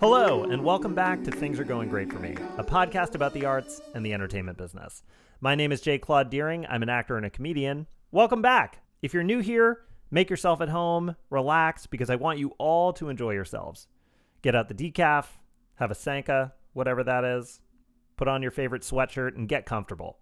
Hello, and welcome back to Things Are Going Great For Me, a podcast about the arts and the entertainment business. My name is J. Claude Deering. I'm an actor and a comedian. Welcome back. If you're new here, make yourself at home, relax, because I want you all to enjoy yourselves. Get out the decaf, have a Sanka, whatever that is, put on your favorite sweatshirt, and get comfortable.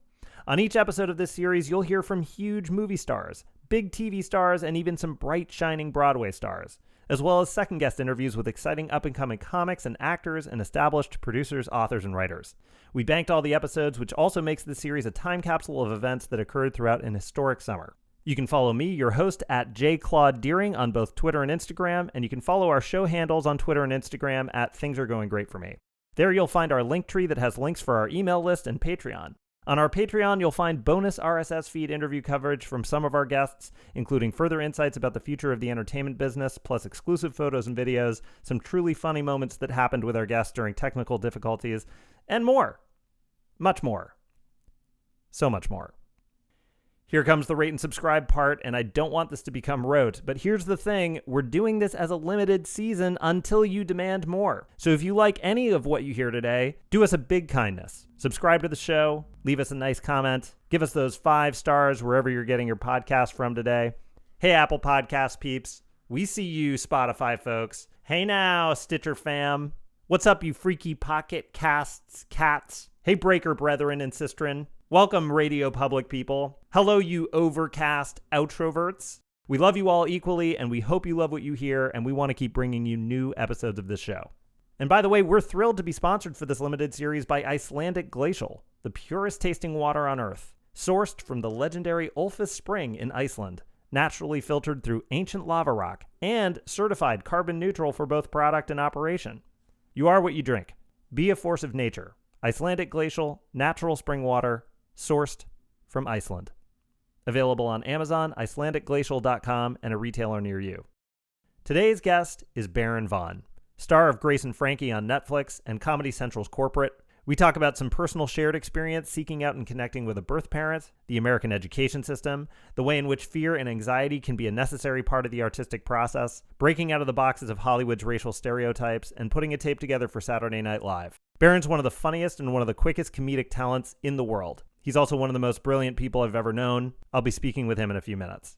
On each episode of this series, you'll hear from huge movie stars, big TV stars, and even some bright, shining Broadway stars, as well as second guest interviews with exciting up-and-coming comics and actors and established producers, authors, and writers. We banked all the episodes, which also makes the series a time capsule of events that occurred throughout an historic summer. You can follow me, your host, at J. Claude Deering on both Twitter and Instagram, and you can follow our show handles on Twitter and Instagram at Things Are Going Great For Me. There you'll find our link tree that has links for our email list and Patreon. On our Patreon, you'll find bonus RSS feed interview coverage from some of our guests, including further insights about the future of the entertainment business, plus exclusive photos and videos, some truly funny moments that happened with our guests during technical difficulties, and more. Much more. So much more. Here comes the rate and subscribe part, and I don't want this to become rote, but here's the thing, we're doing this as a limited season until you demand more. So if you like any of what you hear today, do us a big kindness. Subscribe to the show, leave us a nice comment, give us those 5 stars wherever you're getting your podcast from today. Hey, Apple Podcast peeps, we see you, Spotify folks. Hey now, Stitcher fam. What's up, you freaky pocket casts, cats? Hey, Breaker brethren and sistren. Welcome, Radio Public people. Hello, you overcast outroverts. We love you all equally, and we hope you love what you hear, and we want to keep bringing you new episodes of this show. And by the way, we're thrilled to be sponsored for this limited series by Icelandic Glacial, the purest tasting water on Earth, sourced from the legendary Ulfus Spring in Iceland, naturally filtered through ancient lava rock, and certified carbon neutral for both product and operation. You are what you drink. Be a force of nature. Icelandic Glacial, natural spring water, sourced from Iceland. Available on Amazon, IcelandicGlacial.com, and a retailer near you. Today's guest is Vaughn, star of Grace and Frankie on Netflix and Comedy Central's Corporate. We talk about some personal shared experience seeking out and connecting with a birth parent, the American education system, the way in which fear and anxiety can be a necessary part of the artistic process, breaking out of the boxes of Hollywood's racial stereotypes, and putting a tape together for Saturday Night Live. Barron's one of the funniest and one of the quickest comedic talents in the world. He's also one of the most brilliant people I've ever known. I'll be speaking with him in a few minutes.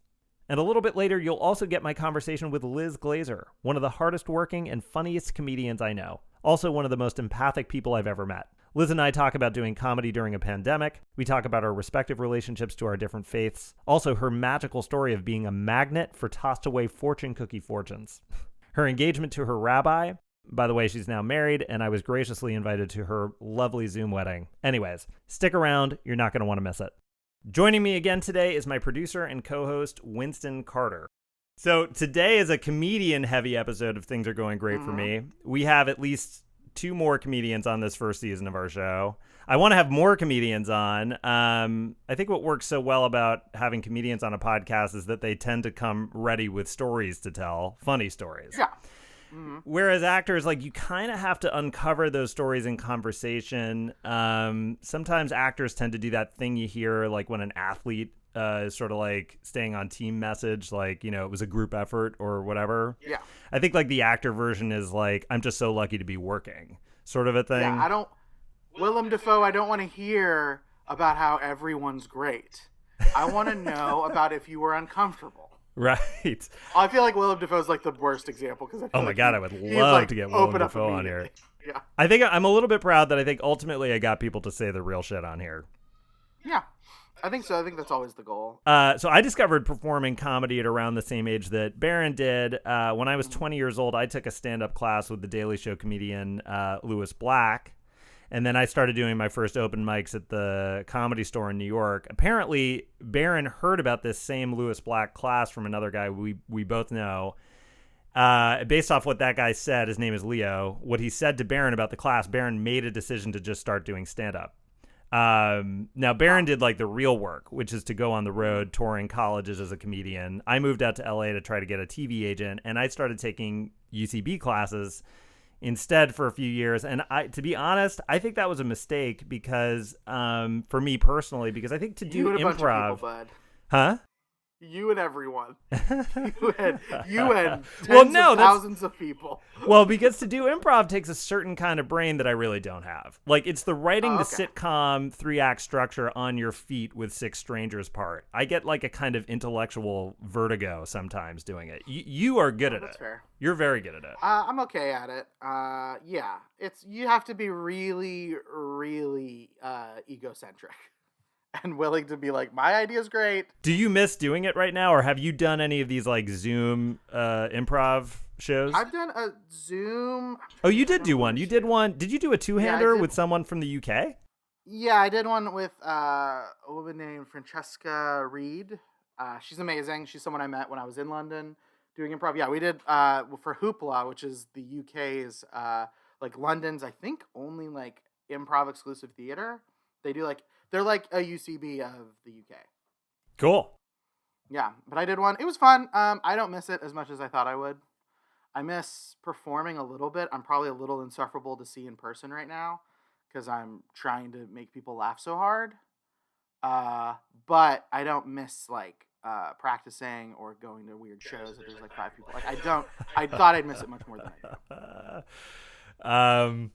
And a little bit later, you'll also get my conversation with Liz Glazer, one of the hardest working and funniest comedians I know. Also one of the most empathic people I've ever met. Liz and I talk about doing comedy during a pandemic. We talk about our respective relationships to our different faiths. Also, her magical story of being a magnet for tossed away fortune cookie fortunes. Her engagement to her rabbi. By the way, she's now married, and I was graciously invited to her lovely Zoom wedding. Anyways, stick around. You're not going to want to miss it. Joining me again today is my producer and co-host, Winston Carter. So today is a comedian-heavy episode of Things Are Going Great For Me. We have at least 2 more comedians on this first season of our show. I want to have more comedians on. I think what works so well about having comedians on a podcast is that they tend to come ready with stories to tell, funny stories. Yeah. Whereas actors, like, you kind of have to uncover those stories in conversation. Sometimes actors tend to do that thing you hear, like when an athlete is sort of like staying on team message, like, you know, it was a group effort or whatever. Yeah. I think like the actor version is like, I'm just so lucky to be working, sort of a thing. Yeah, Willem Dafoe, I don't want to hear about how everyone's great. I want to know about if you were uncomfortable. Right. I feel like Willem Dafoe's like the worst example because oh my God, I would love to get Willem Dafoe on here. Yeah. I think I'm a little bit proud that I think ultimately I got people to say the real shit on here. Yeah, I think so. I think that's always the goal. So I discovered performing comedy at around the same age that Barron did. When I was 20 years old, I took a stand-up class with the Daily Show comedian Louis Black. And then I started doing my first open mics at the Comedy Store in New York. Apparently, Barron heard about this same Louis Black class from another guy we both know. Based off what that guy said, his name is Leo, what he said to Barron about the class, Barron made a decision to just start doing stand-up. Now, Barron did like the real work, which is to go on the road touring colleges as a comedian. I moved out to LA to try to get a TV agent, and I started taking UCB classes instead for a few years. And to be honest, I think that was a mistake because, for me personally, because I think to do improv, bunch of people, bud. huh? You and everyone. You and thousands of people. Well, because to do improv takes a certain kind of brain that I really don't have. Like, it's the writing the sitcom 3-act structure on your feet with 6 strangers part. I get like a kind of intellectual vertigo sometimes doing it. You are good at it. That's fair. You're very good at it. I'm okay at it. Yeah, you have to be really, really egocentric. And willing to be like, my idea's great. Do you miss doing it right now, or have you done any of these like Zoom improv shows? I've done a Zoom. Oh, you did do one. You did one. Did you do a 2-hander with someone from the UK? Yeah, I did one with a woman named Francesca Reed. She's amazing. She's someone I met when I was in London doing improv. Yeah, we did for Hoopla, which is the UK's like London's, I think, only like improv exclusive theater. They do like. They're like a UCB of the UK. Cool. Yeah, but I did one. It was fun. I don't miss it as much as I thought I would. I miss performing a little bit. I'm probably a little insufferable to see in person right now because I'm trying to make people laugh so hard. But I don't miss like practicing or going to weird shows that there's like 5 people. Like I don't. I thought I'd miss it much more than I do.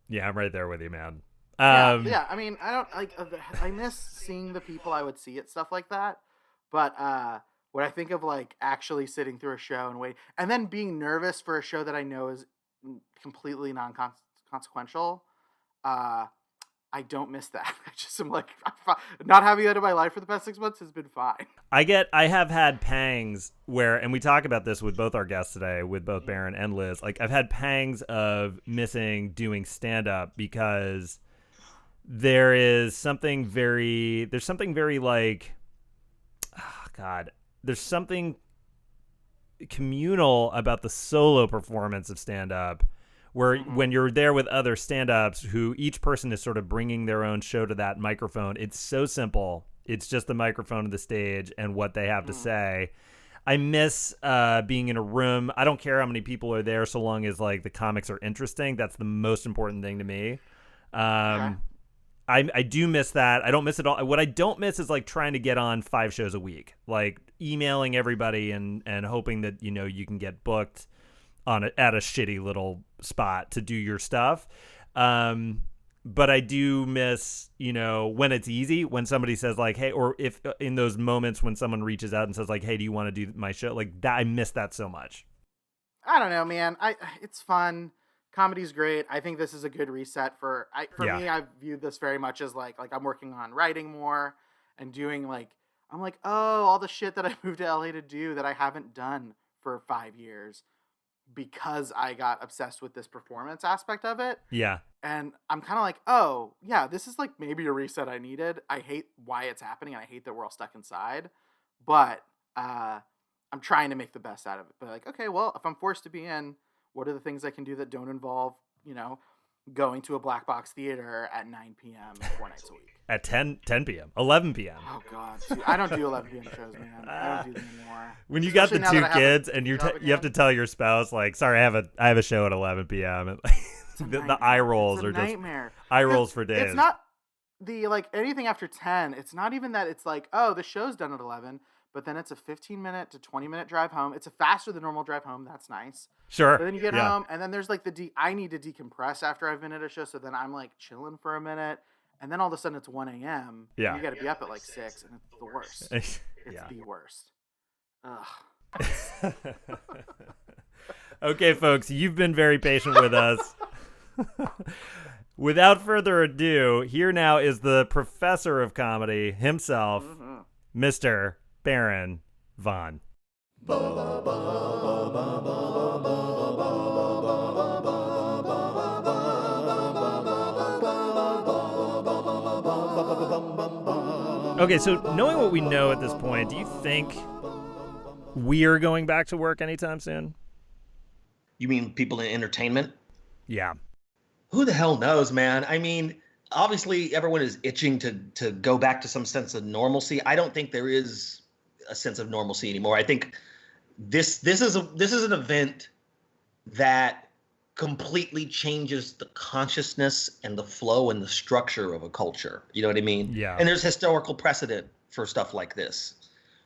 Yeah, I'm right there with you, man. Yeah. I mean, I don't like. I miss seeing the people I would see at stuff like that. But when I think of like actually sitting through a show and wait, and then being nervous for a show that I know is completely non-consequential, I don't miss that. I just am like, not having that in my life for the past 6 months has been fine. I have had pangs where, and we talk about this with both our guests today, with both Baron and Liz. Like I've had pangs of missing doing stand-up because there's something very like, oh God, there's something communal about the solo performance of stand-up where when you're there with other stand-ups who each person is sort of bringing their own show to that microphone. It's so simple. It's just the microphone and the stage and what they have to say. I miss being in a room. I don't care how many people are there so long as like the comics are interesting. That's the most important thing to me. I do miss that. I don't miss it all. What I don't miss is like trying to get on 5 shows a week, like emailing everybody and hoping that, you know, you can get booked at a shitty little spot to do your stuff. But I do miss, you know, when it's easy, when somebody says like, hey, or if in those moments when someone reaches out and says like, hey, do you want to do my show? Like that, I miss that so much. I don't know, man. It's fun. Comedy's great. I think this is a good reset for me. I view this very much as like I'm working on writing more and doing like, I'm like, oh, all the shit that I moved to LA to do that I haven't done for 5 years because I got obsessed with this performance aspect of it. Yeah. And I'm kind of like, oh yeah, this is like maybe a reset I needed. I hate why it's happening. And I hate that we're all stuck inside, but I'm trying to make the best out of it. But like, okay, well, if I'm forced to be in, what are the things I can do that don't involve, you know, going to a black box theater at 9 p.m. 4 nights a week? At 10 p.m., 11 p.m. Oh, God. Dude, I don't do 11 p.m. shows, man. I don't do them anymore. When you got the 2 kids and you have to tell your spouse, like, sorry, I have a show at 11 p.m. And the eye rolls are just eye rolls for days. It's not like anything after 10. It's not even that it's like, oh, the show's done at 11. But then it's a 15-minute to 20-minute drive home. It's a faster than normal drive home. That's nice. Sure. But then you get home, and then there's like I need to decompress after I've been at a show. So then I'm like chilling for a minute, and then all of a sudden it's 1 a.m. Yeah. You got to be up at like 6, and it's the worst. It's the worst. Ugh. Okay, folks, you've been very patient with us. Without further ado, here now is the professor of comedy himself, Mr. Baron Vaughn. Okay, so knowing what we know at this point, do you think we're going back to work anytime soon? You mean people in entertainment? Yeah. Who the hell knows, man? I mean, obviously everyone is itching to go back to some sense of normalcy. I don't think there is a sense of normalcy anymore. I think this is an event that completely changes the consciousness and the flow and the structure of a culture. You know what I mean? Yeah. And there's historical precedent for stuff like this.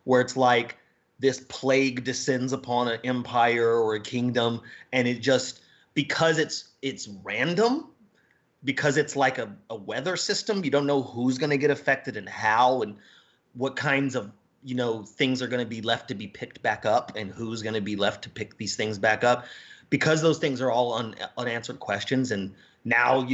where it's like this plague descends upon an empire or a kingdom, and it just, because it's random, because it's like a weather system, you don't know who's going to get affected and how, and what kinds of things are going to be left to be picked back up, and who's going to be left to pick these things back up, because those things are all unanswered questions. And now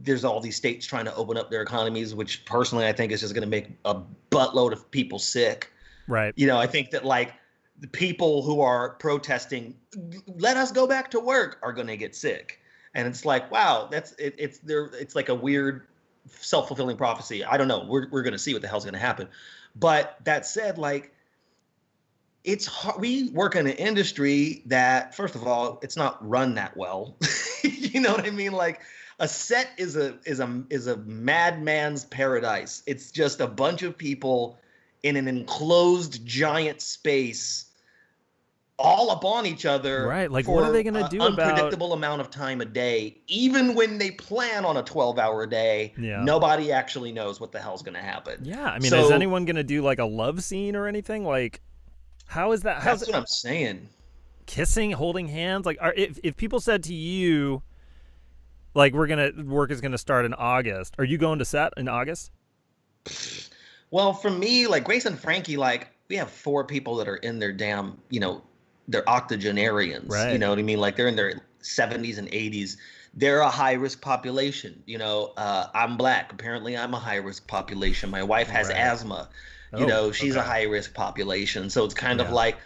there's all these states trying to open up their economies, which personally I think is just going to make a buttload of people sick. Right. I think that like the people who are protesting, let us go back to work, are going to get sick. And it's like, wow, it's like a weird self-fulfilling prophecy. I don't know. We're going to see what the hell's going to happen. But that said, like, it's hard. We work in an industry that, first of all, it's not run that well. You know what I mean? Like, a set is a madman's paradise. It's just a bunch of people in an enclosed giant space, all upon each other. Right. Like, what are they going to do about unpredictable amount of time a day? Even when they plan on a 12-hour day, nobody actually knows what the hell's going to happen. Yeah. I mean, is anyone going to do like a love scene or anything? Like, how is that? That's what I'm saying. Kissing, holding hands. Like, if people said to you, like, work is going to start in August, are you going to set in August? Well, for me, like Grace and Frankie, like, we have 4 people that are in their damn, they're octogenarians. Right. You know what I mean? Like, they're in their 70s and 80s. They're a high-risk population. I'm Black. Apparently, I'm a high-risk population. My wife has asthma. She's a high-risk population. So it's kind of like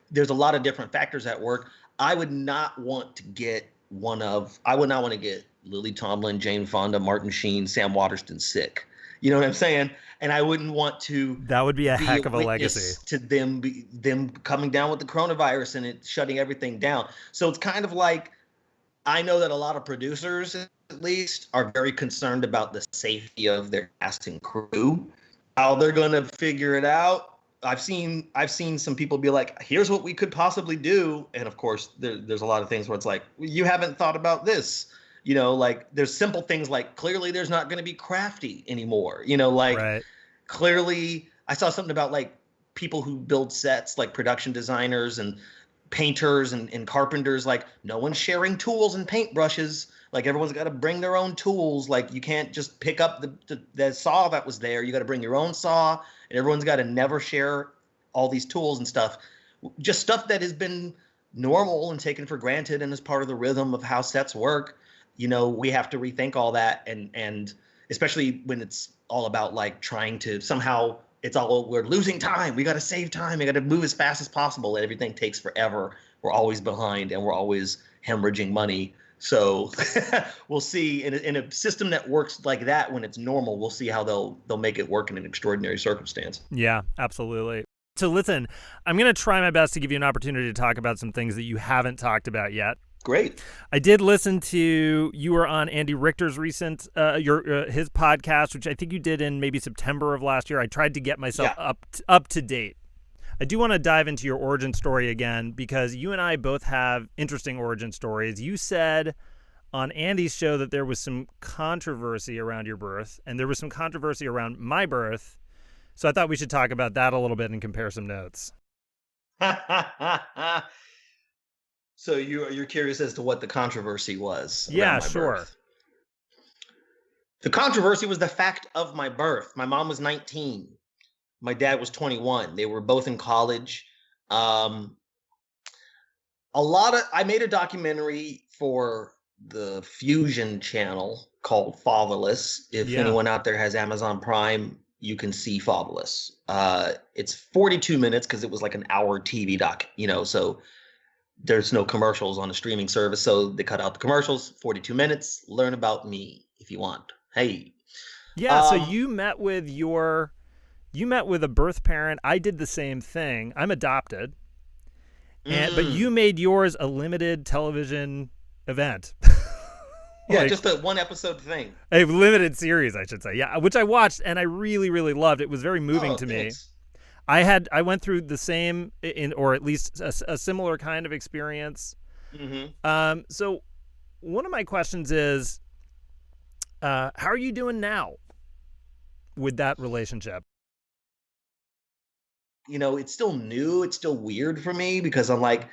there's a lot of different factors at work. I would not want to get Lily Tomlin, Jane Fonda, Martin Sheen, Sam Waterston sick. You know what I'm saying? And I wouldn't want to. That would be a heck of a legacy to them coming down with the coronavirus and it shutting everything down. So it's kind of like, I know that a lot of producers, at least, are very concerned about the safety of their cast and crew. How they're going to figure it out. I've seen some people be like, here's what we could possibly do. And of course, there's a lot of things where it's like, you haven't thought about this. Like, there's simple things like, clearly there's not going to be crafty anymore. Right. Clearly I saw something about like people who build sets, like production designers and painters and carpenters, like no one's sharing tools and paintbrushes. Like, everyone's got to bring their own tools. Like, you can't just pick up the saw that was there. You got to bring your own saw, and everyone's got to never share all these tools and stuff. Just stuff that has been normal and taken for granted and is part of the rhythm of how sets work. We have to rethink all that, and especially when it's all about like trying to somehow, we're losing time. We got to save time. We got to move as fast as possible, and everything takes forever. We're always behind, and we're always hemorrhaging money. So we'll see in a system that works like that when it's normal. We'll see how they'll make it work in an extraordinary circumstance. Yeah, absolutely. So listen, I'm going to try my best to give you an opportunity to talk about some things that you haven't talked about yet. Great. I did listen to, you were on Andy Richter's recent, his podcast, which I think you did in maybe September of last year. I tried to get myself up to date. I do want to dive into your origin story again, because you and I both have interesting origin stories. You said on Andy's show that there was some controversy around your birth, and there was some controversy around my birth. So I thought we should talk about that a little bit and compare some notes. So you're curious as to what the controversy was? Yeah, sure. Birth. The controversy was the fact of my birth. My mom was 19. My dad was 21. They were both in college. I made a documentary for the Fusion channel called Fatherless. If anyone out there has Amazon Prime, you can see Fatherless. It's 42 minutes because it was like an hour TV doc, so there's no commercials on the streaming service. So they cut out the commercials, 42 minutes. Learn about me if you want. Hey. Yeah. So you met with a birth parent. I did the same thing. I'm adopted. But you made yours a limited television event. Yeah, just a one episode thing. A limited series, I should say. Yeah, which I watched and I really, really loved. It was very moving to me. I went through the same or at least a similar kind of experience. Mm-hmm. So one of my questions is, how are you doing now with that relationship? it's still new. It's still weird for me because I'm like,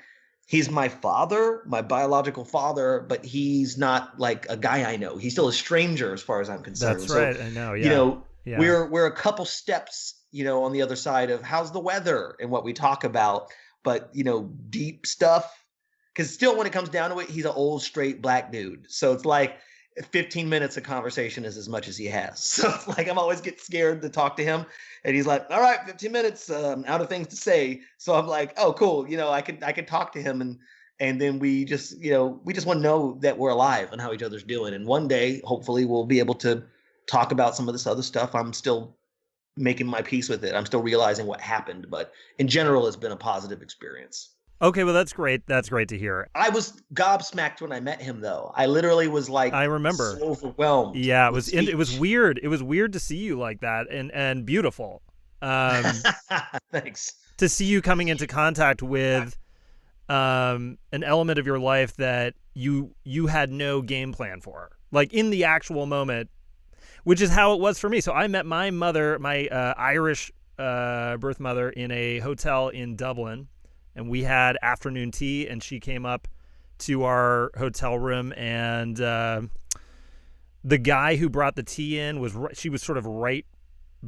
he's my father, my biological father, but he's not like a guy I know. He's still a stranger as far as I'm concerned. That's So, right. I know. Yeah. Yeah. we're a couple steps, on the other side of how's the weather and what we talk about, but deep stuff. Because still, when it comes down to it, he's an old straight black dude. So it's like 15 minutes of conversation is as much as he has. So it's like I'm always get scared to talk to him, and he's like, "All right, 15 minutes, out of things to say." So I'm like, "Oh, cool. I could talk to him, and then we just want to know that we're alive and how each other's doing. And one day, hopefully, we'll be able to talk about some of this other stuff. I'm still making my peace with it. I'm still realizing what happened, but in general, it's been a positive experience. Okay, well, that's great. That's great to hear. I was gobsmacked when I met him, though. I literally was like, I remember, so overwhelmed. Yeah, it was weird. It was weird to see you like that, and beautiful. Thanks. To see you coming into contact with an element of your life that you had no game plan for, like in the actual moment, which is how it was for me. So I met my mother, my Irish birth mother, in a hotel in Dublin. And we had afternoon tea, and she came up to our hotel room, and the guy who brought the tea in she was sort of right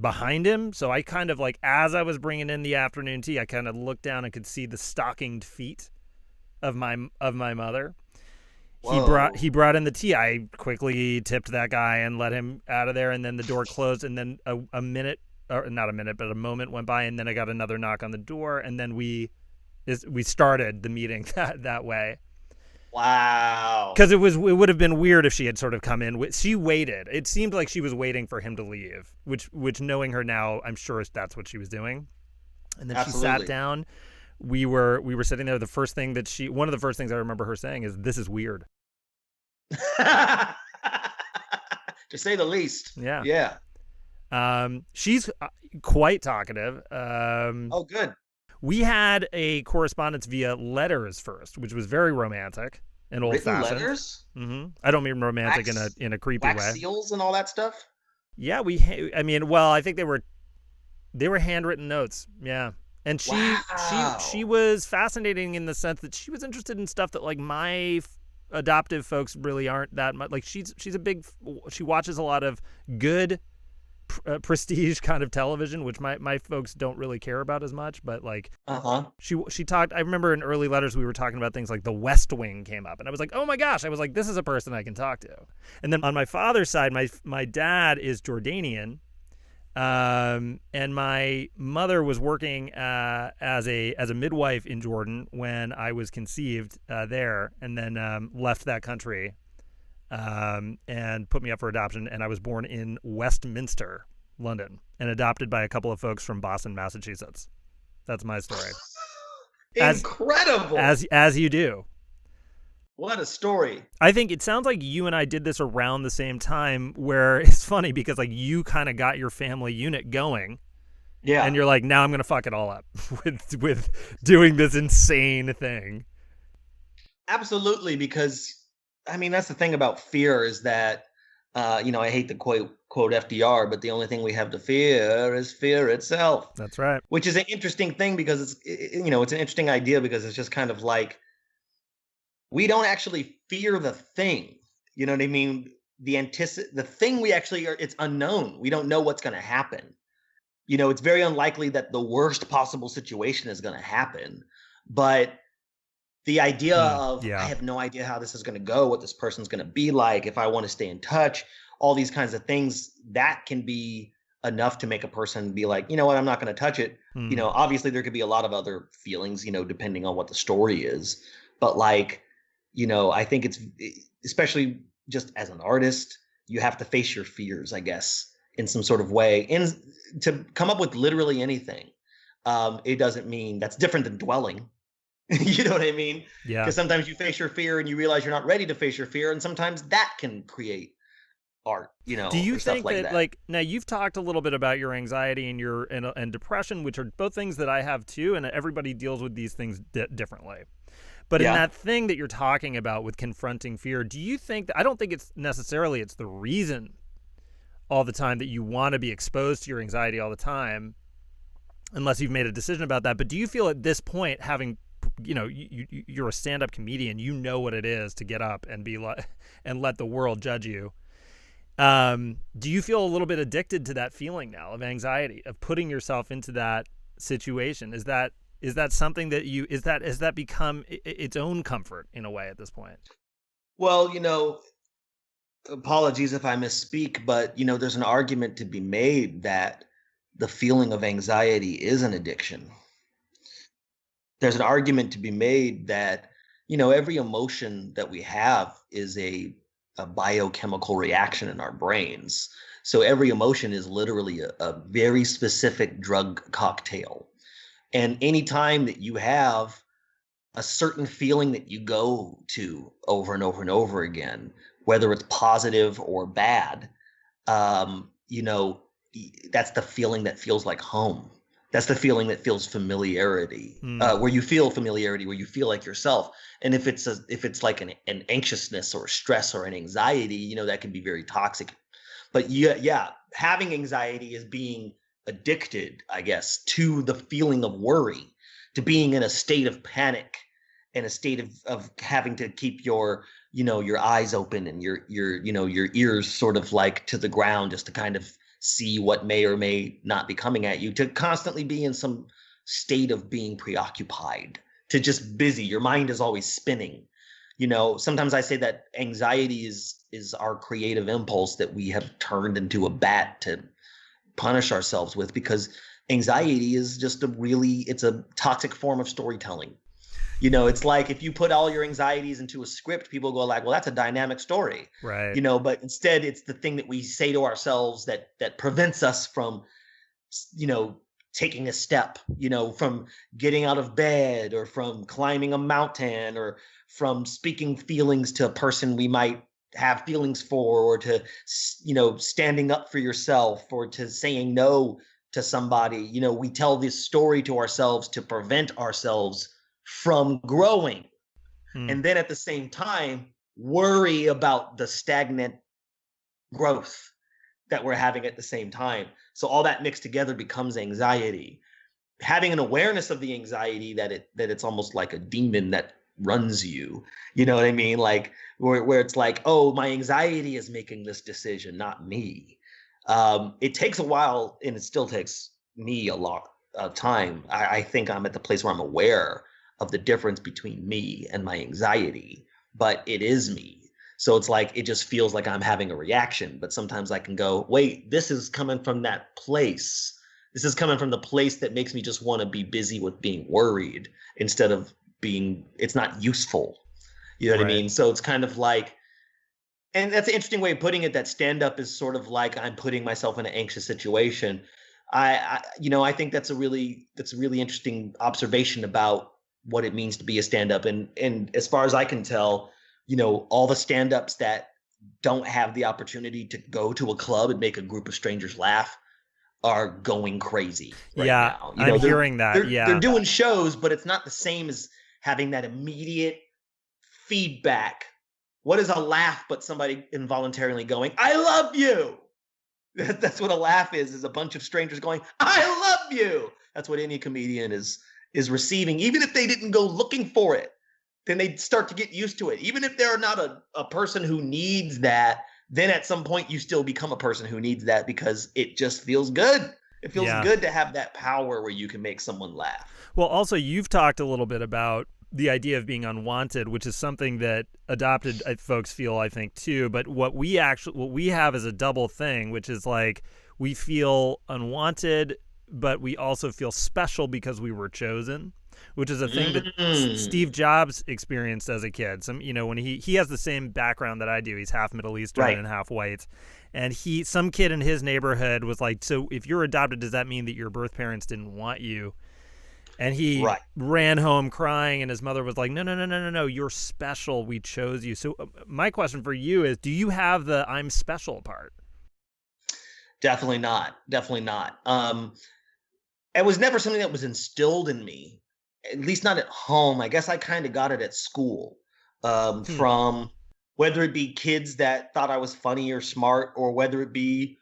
behind him. So I kind of like, as I was bringing in the afternoon tea, I kind of looked down and could see the stockinged feet of my mother. Whoa. He brought in the tea. I quickly tipped that guy and let him out of there, and then the door closed, and then a minute, or not a minute, but a moment went by, and then I got another knock on the door, and then we started the meeting that way. Wow. Because it would have been weird if she had sort of come in. She waited. It seemed like she was waiting for him to leave, which knowing her now, I'm sure that's what she was doing. And then Absolutely. She sat down. We were sitting there. One of the first things I remember her saying is, "This is weird." To say the least. Yeah. Yeah. She's quite talkative. Oh, good. We had a correspondence via letters first, which was very romantic and old-fashioned. Letters? Mm-hmm. I don't mean romantic in a creepy wax way. Seals and all that stuff. Yeah, I think they were handwritten notes. Yeah, and she was fascinating in the sense that she was interested in stuff that like my adoptive folks really aren't that much. Like she watches a lot of good prestige kind of television, which my folks don't really care about as much, but like she talked. I remember in early letters we were talking about things like The West Wing came up, and I was like, oh my gosh, I was like, this is a person I can talk to. And then on my father's side, my dad is Jordanian, and my mother was working as a midwife in Jordan when I was conceived there, and then left that country and put me up for adoption, and I was born in Westminster, London, and adopted by a couple of folks from Boston, Massachusetts. That's my story. Incredible. As you do. What a story. I think it sounds like you and I did this around the same time, where it's funny because like you kind of got your family unit going. Yeah. And you're like, now I'm going to fuck it all up with doing this insane thing. Absolutely, because I mean, that's the thing about fear is that, I hate to quote FDR, but the only thing we have to fear is fear itself. That's right. Which is an interesting thing because it's an interesting idea because it's just kind of like, we don't actually fear the thing. You know what I mean? The thing we actually are, it's unknown. We don't know what's going to happen. It's very unlikely that the worst possible situation is going to happen, but the idea of, I have no idea how this is going to go, what this person's going to be like, if I want to stay in touch, all these kinds of things, that can be enough to make a person be like, you know what, I'm not going to touch it. Obviously there could be a lot of other feelings, depending on what the story is. But like, I think it's, especially just as an artist, you have to face your fears, I guess, in some sort of way. And to come up with literally anything, it doesn't mean that's different than dwelling. You know what I mean? Yeah. Because sometimes you face your fear and you realize you're not ready to face your fear, and sometimes that can create art. Do you think that like now you've talked a little bit about your anxiety and your and depression, which are both things that I have too, and everybody deals with these things differently. But in that thing that you're talking about with confronting fear, do you think that I don't think it's necessarily it's the reason all the time that you want to be exposed to your anxiety all the time. unless you've made a decision about that. But do you feel at this point, having, you're a stand-up comedian, you know what it is to get up and be like, and let the world judge you. Do you feel a little bit addicted to that feeling now of anxiety, of putting yourself into that situation? Is that something that has that become its own comfort in a way at this point? Well, apologies if I misspeak, but there's an argument to be made that the feeling of anxiety is an addiction. There's an argument to be made that, every emotion that we have is a biochemical reaction in our brains. So every emotion is literally a very specific drug cocktail. And anytime that you have a certain feeling that you go to over and over and over again, whether it's positive or bad, that's the feeling that feels like home. That's the feeling that feels familiarity, where you feel familiarity, where you feel like yourself. And if it's like an anxiousness or stress or an anxiety, that can be very toxic. But yeah, having anxiety is being addicted, I guess, to the feeling of worry, to being in a state of panic, in a state of having to keep your eyes open and your ears sort of like to the ground, just to kind of see what may or may not be coming at you, to constantly be in some state of being preoccupied, to just busy. Your mind is always spinning. Sometimes I say that anxiety is our creative impulse that we have turned into a bat to punish ourselves with, because anxiety is just it's a toxic form of storytelling. It's like if you put all your anxieties into a script, people go like, well, that's a dynamic story. Right. But instead it's the thing that we say to ourselves that prevents us from, taking a step, from getting out of bed, or from climbing a mountain, or from speaking feelings to a person we might have feelings for, or to, standing up for yourself, or to saying no to somebody. We tell this story to ourselves to prevent ourselves from growing. And then at the same time, worry about the stagnant growth that we're having at the same time. So all that mixed together becomes anxiety. Having an awareness of the anxiety that it's almost like a demon that runs you. You know what I mean? Like where it's like, oh, my anxiety is making this decision, not me. It takes a while, and it still takes me a lot of time. I think I'm at the place where I'm aware of the difference between me and my anxiety, but it is me. So it's like, it just feels like I'm having a reaction, but sometimes I can go, wait, this is coming from that place. This is coming from the place that makes me just want to be busy with being worried instead of it's not useful. You know what I mean? So it's kind of like, and that's an interesting way of putting it, that stand up is sort of like I'm putting myself in an anxious situation. I think that's a really interesting observation about what it means to be a stand-up. And as far as I can tell, all the stand-ups that don't have the opportunity to go to a club and make a group of strangers laugh are going crazy right now. I'm hearing that. They're doing shows, but it's not the same as having that immediate feedback. What is a laugh but somebody involuntarily going, I love you? That's what a laugh is a bunch of strangers going, I love you. That's what any comedian is receiving, even if they didn't go looking for it. Then they start to get used to it. Even if they're not a person who needs that, then at some point you still become a person who needs that, because it just feels good. It feels good to have that power where you can make someone laugh. Well, also, you've talked a little bit about the idea of being unwanted, which is something that adopted folks feel, I think, too. But what we have is a double thing, which is like we feel unwanted, but we also feel special because we were chosen, which is a thing that Steve Jobs experienced as a kid. When he has the same background that I do. He's half Middle Eastern and half white. And some kid in his neighborhood was like, so if you're adopted, does that mean that your birth parents didn't want you? And he ran home crying, and his mother was like, no, you're special. We chose you. So my question for you is, do you have the I'm special part? Definitely not. It was never something that was instilled in me, at least not at home. I guess I kind of got it at school, from whether it be kids that thought I was funny or smart, or whether it be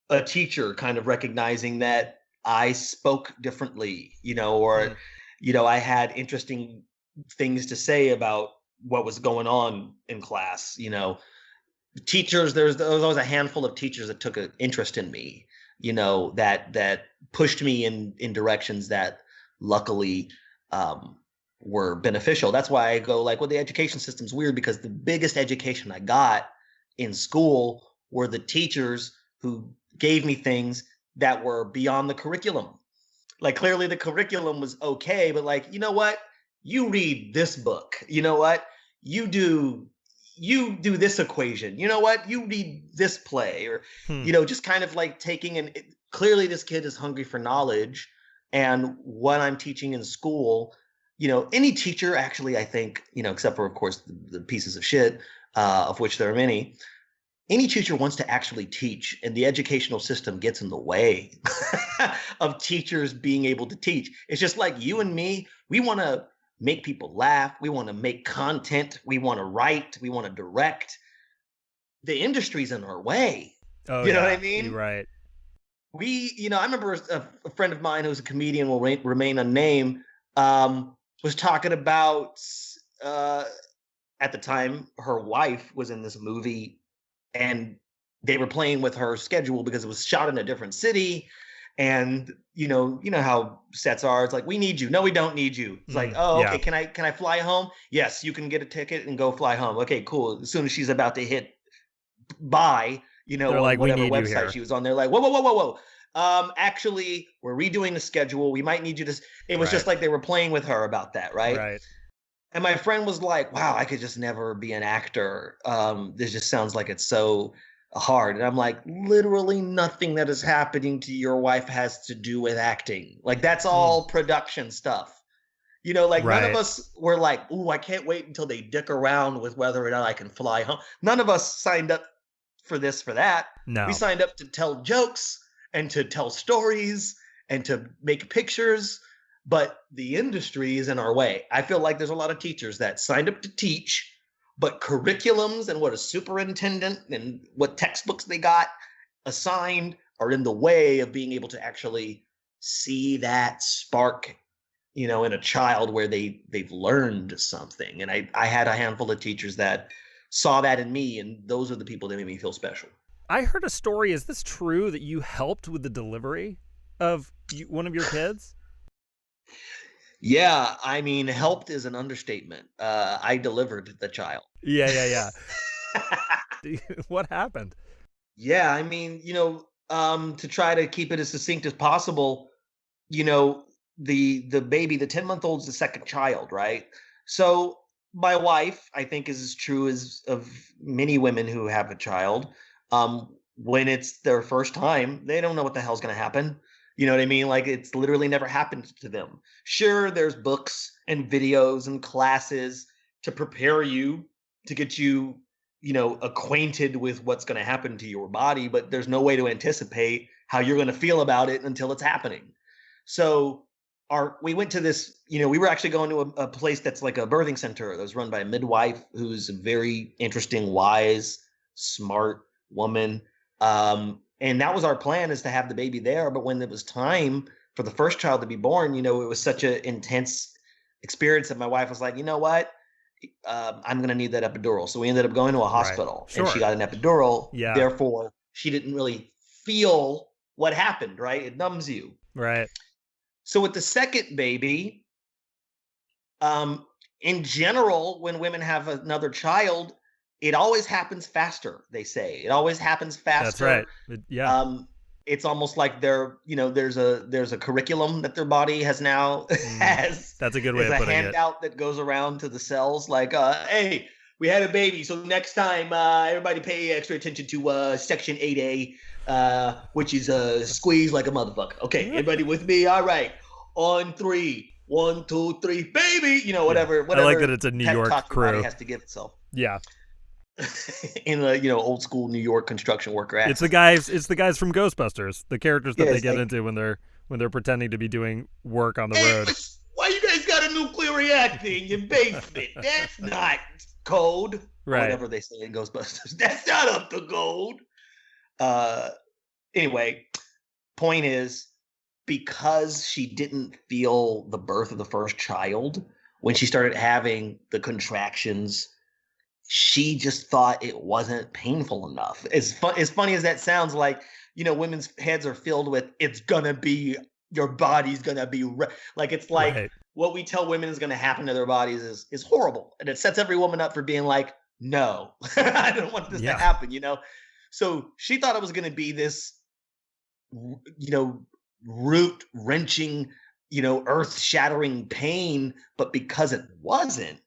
a teacher kind of recognizing that I spoke differently, or, I had interesting things to say about what was going on in class. Teachers, there was always a handful of teachers that took an interest in me, that pushed me in directions that luckily were beneficial. That's why I go like, well, the education system's weird, because the biggest education I got in school were the teachers who gave me things that were beyond the curriculum. Like, clearly the curriculum was okay, but like, you know what? You read this book. You know what? You do this equation. You know what? You read this play, or just kind of like taking clearly this kid is hungry for knowledge. And what I'm teaching in school, any teacher actually, I think, except for, of course, the pieces of shit, of which there are many, any teacher wants to actually teach, and the educational system gets in the way of teachers being able to teach. It's just like you and me, we want to make people laugh. We want to make content. We want to write. We want to direct. The industry's in our way. Oh, you know what I mean? You're right. I remember a friend of mine who's a comedian, will remain unnamed, was talking about, at the time, her wife was in this movie, and they were playing with her schedule because it was shot in a different city. And you know how sets are. It's like, we need you. No, we don't need you. It's like, oh, okay. Yeah. Can I fly home? Yes, you can get a ticket and go fly home. Okay, cool. As soon as she's about to hit buy, they're on like, whatever website she was on, they're like, whoa. Actually, we're redoing the schedule. We might need you to. It was just like they were playing with her about that, right? Right. And my friend was like, wow, I could just never be an actor. This just sounds like it's so hard. And I'm like, literally nothing that is happening to your wife has to do with acting. Like, that's all production stuff. Like, none of us were like, ooh, I can't wait until they dick around with whether or not I can fly home. None of us signed up for this, for that. No. We signed up to tell jokes and to tell stories and to make pictures. But the industry is in our way. I feel like there's a lot of teachers that signed up to teach, but curriculums and what a superintendent and what textbooks they got assigned are in the way of being able to actually see that spark, in a child where they've learned something. And I had a handful of teachers that saw that in me, and those are the people that made me feel special. I heard a story. Is this true that you helped with the delivery of one of your kids? Yeah, I mean, helped is an understatement. I delivered the child. Yeah. What happened? Yeah, I mean, to try to keep it as succinct as possible, the baby, the 10-month-old's the second child, right? So my wife, I think, is as true as of many women who have a child. When it's their first time, they don't know what the hell's going to happen. You know what I mean? Like, it's literally never happened to them. Sure, there's books and videos and classes to prepare you, to get you, acquainted with what's going to happen to your body, but there's no way to anticipate how you're going to feel about it until it's happening. So we went to this, we were actually going to a place that's like a birthing center that was run by a midwife who's a very interesting, wise, smart woman. And that was our plan, is to have the baby there. But when it was time for the first child to be born, it was such an intense experience that my wife was like, you know what? I'm going to need that epidural. So we ended up going to a hospital, and she got an epidural. Yeah. Therefore, she didn't really feel what happened, right? It numbs you. Right. So with the second baby, in general, when women have another child, it always happens faster, they say. It always happens faster. That's right. Yeah. It's almost like there's a curriculum that their body has now has. That's a good way of putting it. There's a handout that goes around to the cells, like, hey, we had a baby, so next time everybody pay extra attention to section 8A, which is squeeze like a motherfucker. Okay, everybody with me? All right. On 3. 1, 2, 3, baby. Whatever. I like that it's a New York crew. Body has to give itself. Yeah. In the old school New York construction worker accent. It's the guys from Ghostbusters, the characters that they get into when they're pretending to be doing work on the road. Why you guys got a nuclear reactor in your basement? That's not code. Right. Whatever they say in Ghostbusters. That's not up to code. Anyway, point is, because she didn't feel the birth of the first child, when she started having the contractions, she just thought it wasn't painful enough. As funny as that sounds, like, women's heads are filled with, it's gonna be, your body's gonna be like, it's like Right. what we tell women is gonna happen to their bodies is horrible, and it sets every woman up for being like, no, I don't want this to happen. So she thought it was gonna be this, root wrenching, earth shattering pain, but because it wasn't,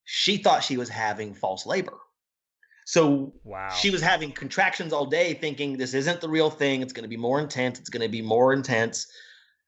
she thought she was having false labor. So she was having contractions all day thinking this isn't the real thing. It's going to be more intense. It's going to be more intense.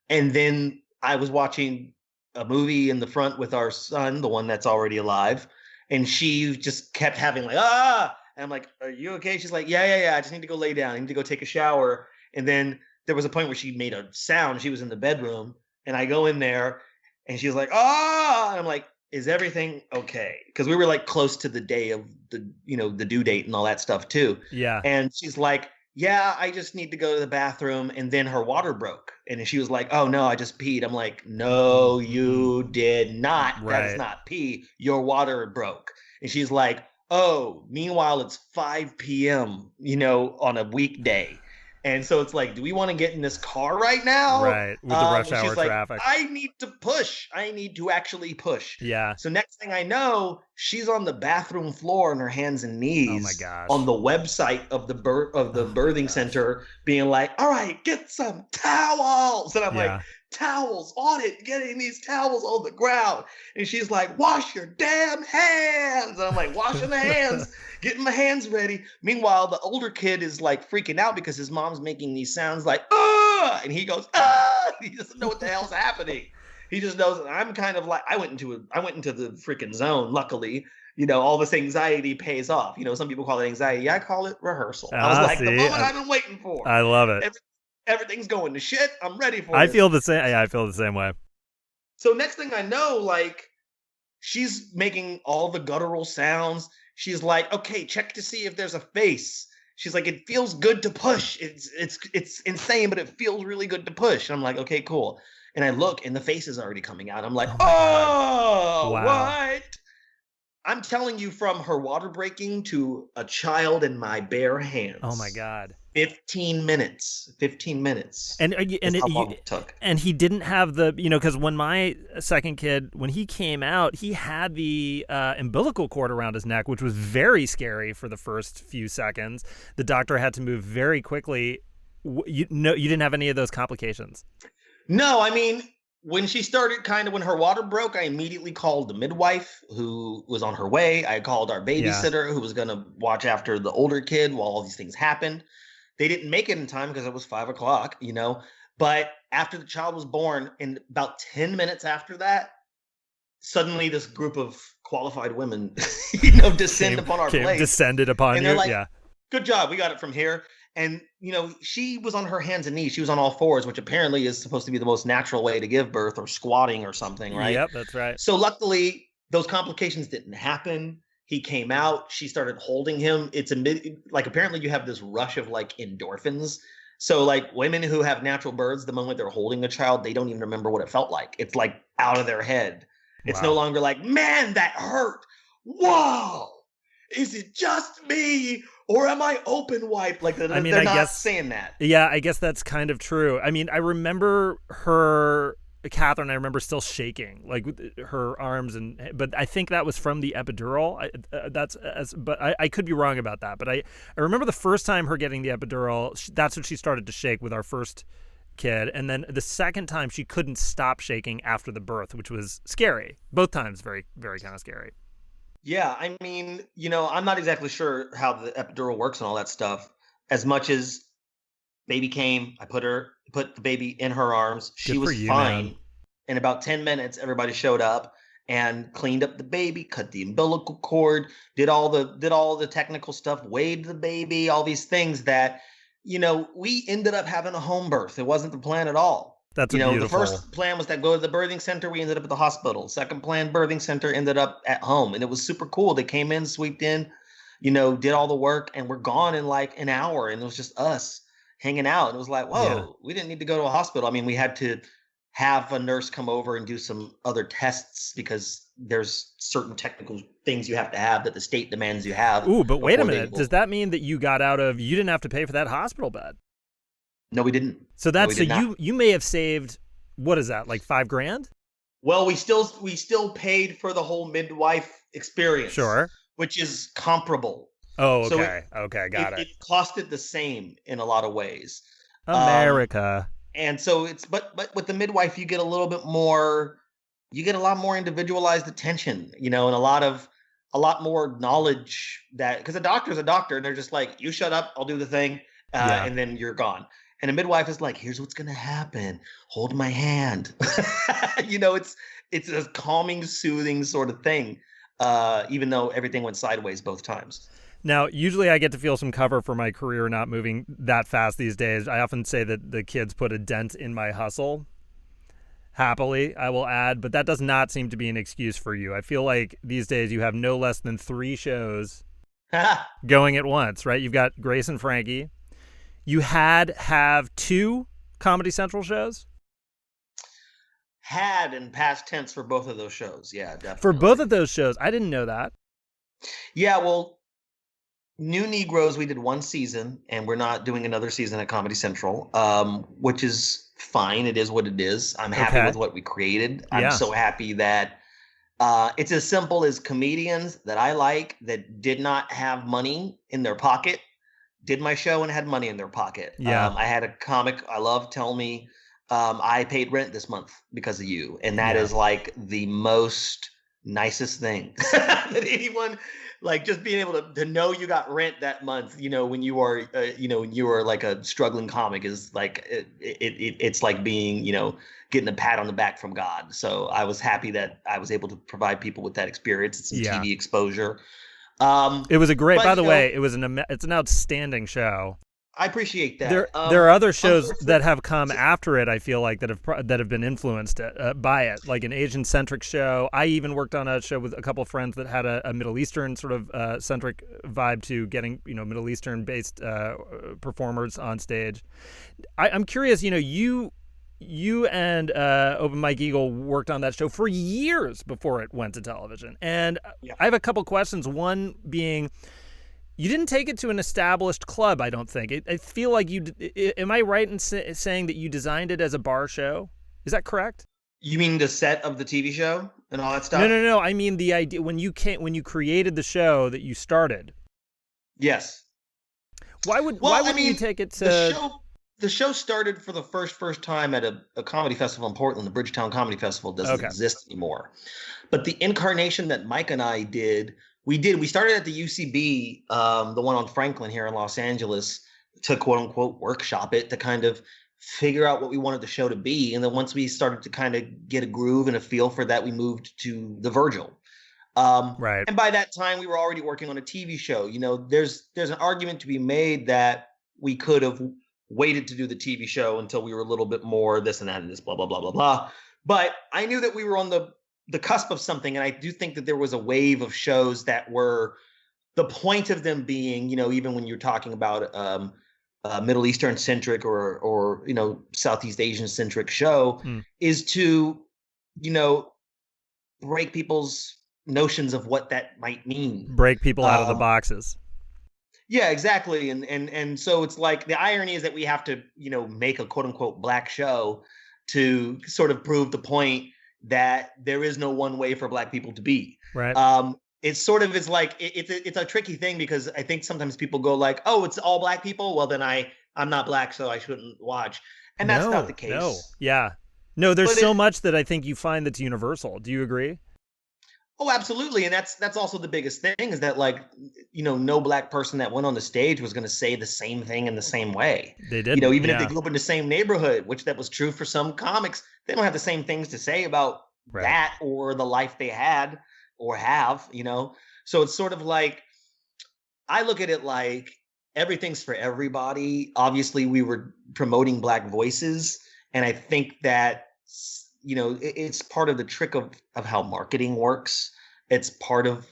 And then I was watching a movie in the front with our son, the one that's already alive. And she just kept having like, ah, and I'm like, are you okay? She's like, yeah. I just need to go lay down. I need to go take a shower. And then there was a point where she made a sound. She was in the bedroom and I go in there and she was like, ah, and I'm like, is everything okay? Because we were like close to the day of the, the due date and all that stuff too. Yeah. And she's like, yeah, I just need to go to the bathroom. And then her water broke. And she was like, oh no, I just peed. I'm like, no, you did not. Right. That is not pee. Your water broke. And she's like, oh, meanwhile, it's 5 p.m., on a weekday. And so it's like, do we want to get in this car right now? Right. With the rush hour she's like, traffic. I need to push. I need to actually push. Yeah. So next thing I know, she's on the bathroom floor on her hands and knees. Oh my gosh. On the website of the birthing center, being like, all right, get some towels. And I'm like, towels on it, getting these towels on the ground. And she's like, wash your damn hands. And I'm like, washing the hands, getting my hands ready. Meanwhile, the older kid is like freaking out because his mom's making these sounds like, ah, and he goes, ah, he doesn't know what the hell's happening. He just knows. And I'm kind of like, I went into the freaking zone. Luckily, all this anxiety pays off. Some people call it anxiety. I call it rehearsal. I was like, the moment I've been waiting for. I love it. Everything's going to shit. I'm ready for it. I feel the same. Yeah, I feel the same way. So next thing I know, like, she's making all the guttural sounds. She's like, okay, check to see if there's a face. She's like, it feels good to push. It's insane, but it feels really good to push. And I'm like, okay, cool. And I look, and the face is already coming out. I'm like, oh, wow. What? I'm telling you, from her water breaking to a child in my bare hands. Oh my God. 15 minutes. And how long it took. And he didn't have the, because when my second kid, when he came out, he had the umbilical cord around his neck, which was very scary for the first few seconds. The doctor had to move very quickly. You didn't have any of those complications. No, I mean, when she started when her water broke, I immediately called the midwife who was on her way. I called our babysitter who was going to watch after the older kid while all these things happened. They didn't make it in time because it was 5 o'clock, but after the child was born, in about 10 minutes after that, suddenly this group of qualified women, descended upon our place. Descended upon and you. They're like, good job. We got it from here. And, she was on her hands and knees. She was on all fours, which apparently is supposed to be the most natural way to give birth, or squatting or something, right? Yep, that's right. So luckily, those complications didn't happen. He came out. She started holding him. Apparently you have this rush of like endorphins. So like women who have natural births, the moment they're holding a child, they don't even remember what it felt like. It's like out of their head. It's no longer like, man, that hurt. Whoa. Is it just me? Or am I open wiped? Like, they're not saying that. Yeah, I guess that's kind of true. I mean, I remember Catherine, I remember still shaking, like with her arms, but I think that was from the epidural. But I could be wrong about that. But I remember the first time her getting the epidural, that's when she started to shake with our first kid. And then the second time she couldn't stop shaking after the birth, which was scary. Both times very, very kind of scary. Yeah, I mean, I'm not exactly sure how the epidural works and all that stuff. As much as baby came, I put the baby in her arms. She was fine. Man. In about 10 minutes, everybody showed up and cleaned up the baby, cut the umbilical cord, did all the technical stuff, weighed the baby, all these things that, we ended up having a home birth. It wasn't the plan at all. That's beautiful. The first plan was to go to the birthing center. We ended up at the hospital. Second plan, birthing center, ended up at home. And it was super cool. They came in, sweeped in, did all the work, and we're gone in like an hour. And it was just us, hanging out. And it was like, whoa, we didn't need to go to a hospital. I mean, we had to have a nurse come over and do some other tests because there's certain technical things you have to have that the state demands you have. Ooh, but wait a minute. Does that mean that you got out of, you didn't have to pay for that hospital bed? No, we didn't. So that's, you may have saved, what is that, like $5,000? Well, we still paid for the whole midwife experience. Sure. Which is comparable. Oh, okay. Okay, got it. It costed the same in a lot of ways. America. And so but with the midwife, you get a little bit more, you get a lot more individualized attention, and a lot more knowledge that, because a doctor's a doctor and they're just like, you shut up, I'll do the thing. And then you're gone. And a midwife is like, here's what's going to happen. Hold my hand. It's a calming, soothing sort of thing. Even though everything went sideways both times. Now, usually I get to feel some cover for my career not moving that fast these days. I often say that the kids put a dent in my hustle. Happily, I will add, but that does not seem to be an excuse for you. I feel like these days you have no less than 3 shows going at once, right? You've got Grace and Frankie. You have 2 Comedy Central shows? Had in past tense for both of those shows. Yeah, definitely. For both of those shows. I didn't know that. Yeah, well, New Negroes, we did 1 season, and we're not doing another season at Comedy Central, which is fine. It is what it is. I'm happy with what we created. I'm so happy that it's as simple as comedians that I like that did not have money in their pocket, did my show and had money in their pocket. Yeah. I had a comic I love tell me, I paid rent this month because of you. And that is like the most nicest thing that anyone, like, just being able to know you got rent that month, when you are, when you are like a struggling comic is like, it's like being, getting a pat on the back from God. So I was happy that I was able to provide people with that experience. It's some TV exposure. It was a great, by the way, it's an outstanding show. I appreciate that. There are other shows that have come after it, I feel like, that have been influenced by it, like an Asian-centric show. I even worked on a show with a couple of friends that had a Middle Eastern sort of centric vibe to getting, Middle Eastern-based performers on stage. I'm curious, you and Open Mike Eagle worked on that show for years before it went to television. And I have a couple questions, one being, you didn't take it to an established club, I don't think. I feel like am I right in saying that you designed it as a bar show? Is that correct? You mean the set of the TV show and all that stuff? No. I mean the idea when you created the show that you started. Yes. Why wouldn't you take it to... The show started for the first time at a comedy festival in Portland. The Bridgetown Comedy Festival doesn't exist anymore. But the incarnation that Mike and I did, we started at the UCB, the one on Franklin here in Los Angeles, to quote unquote workshop it, to kind of figure out what we wanted the show to be. And then once we started to kind of get a groove and a feel for that, we moved to the Virgil. Right. And by that time we were already working on a TV show. There's an argument to be made that we could have waited to do the TV show until we were a little bit more this and that and this, blah, blah, blah, blah, blah. But I knew that we were on the cusp of something. And I do think that there was a wave of shows that were, the point of them being, even when you're talking about Middle Eastern centric or Southeast Asian centric show, is to, break people's notions of what that might mean. Break people out of the boxes. Yeah, exactly. And so it's like the irony is that we have to, make a quote unquote black show to sort of prove the point that there is no one way for black people to be. Right. It's like it's a tricky thing because I think sometimes people go like, oh, it's all black people. Well, then I'm not black, so I shouldn't watch. And that's not the case. No. Yeah. No, there's so much that I think you find that's universal. Do you agree? Oh, absolutely. And that's also the biggest thing is that, like, no black person that went on the stage was going to say the same thing in the same way. They did. Even if they grew up in the same neighborhood, which that was true for some comics, they don't have the same things to say about that or the life they had or have, So it's sort of like, I look at it like everything's for everybody. Obviously, we were promoting black voices. And I think that it's part of the trick of how marketing works. It's part of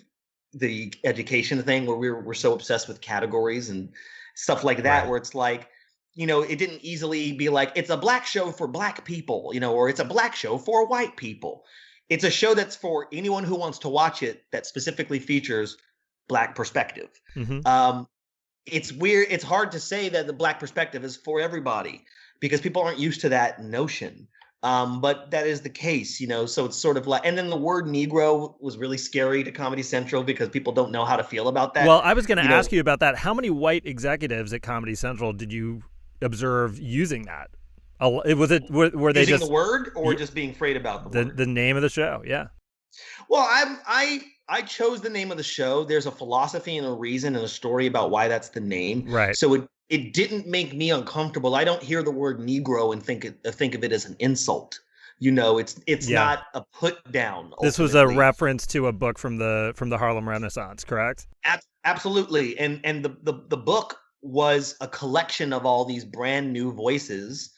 the education thing where we're so obsessed with categories and stuff like that, where it's like, it didn't easily be like, it's a black show for black people, or it's a black show for white people. It's a show that's for anyone who wants to watch it that specifically features black perspective. Mm-hmm. It's weird. It's hard to say that the black perspective is for everybody because people aren't used to that notion. But that is the case, so it's sort of like, and then the word Negro was really scary to Comedy Central because people don't know how to feel about that. Well, I was going to ask you about that. How many white executives at Comedy Central did you observe using that? Were they using just the word or just being afraid about the word? The name of the show? Yeah. Well, I chose the name of the show. There's a philosophy and a reason and a story about why that's the name. Right. So it didn't make me uncomfortable. I don't hear the word Negro and think of it as an insult. It's not a put down. Ultimately. This was a reference to a book from the Harlem Renaissance, correct? Absolutely. And the book was a collection of all these brand new voices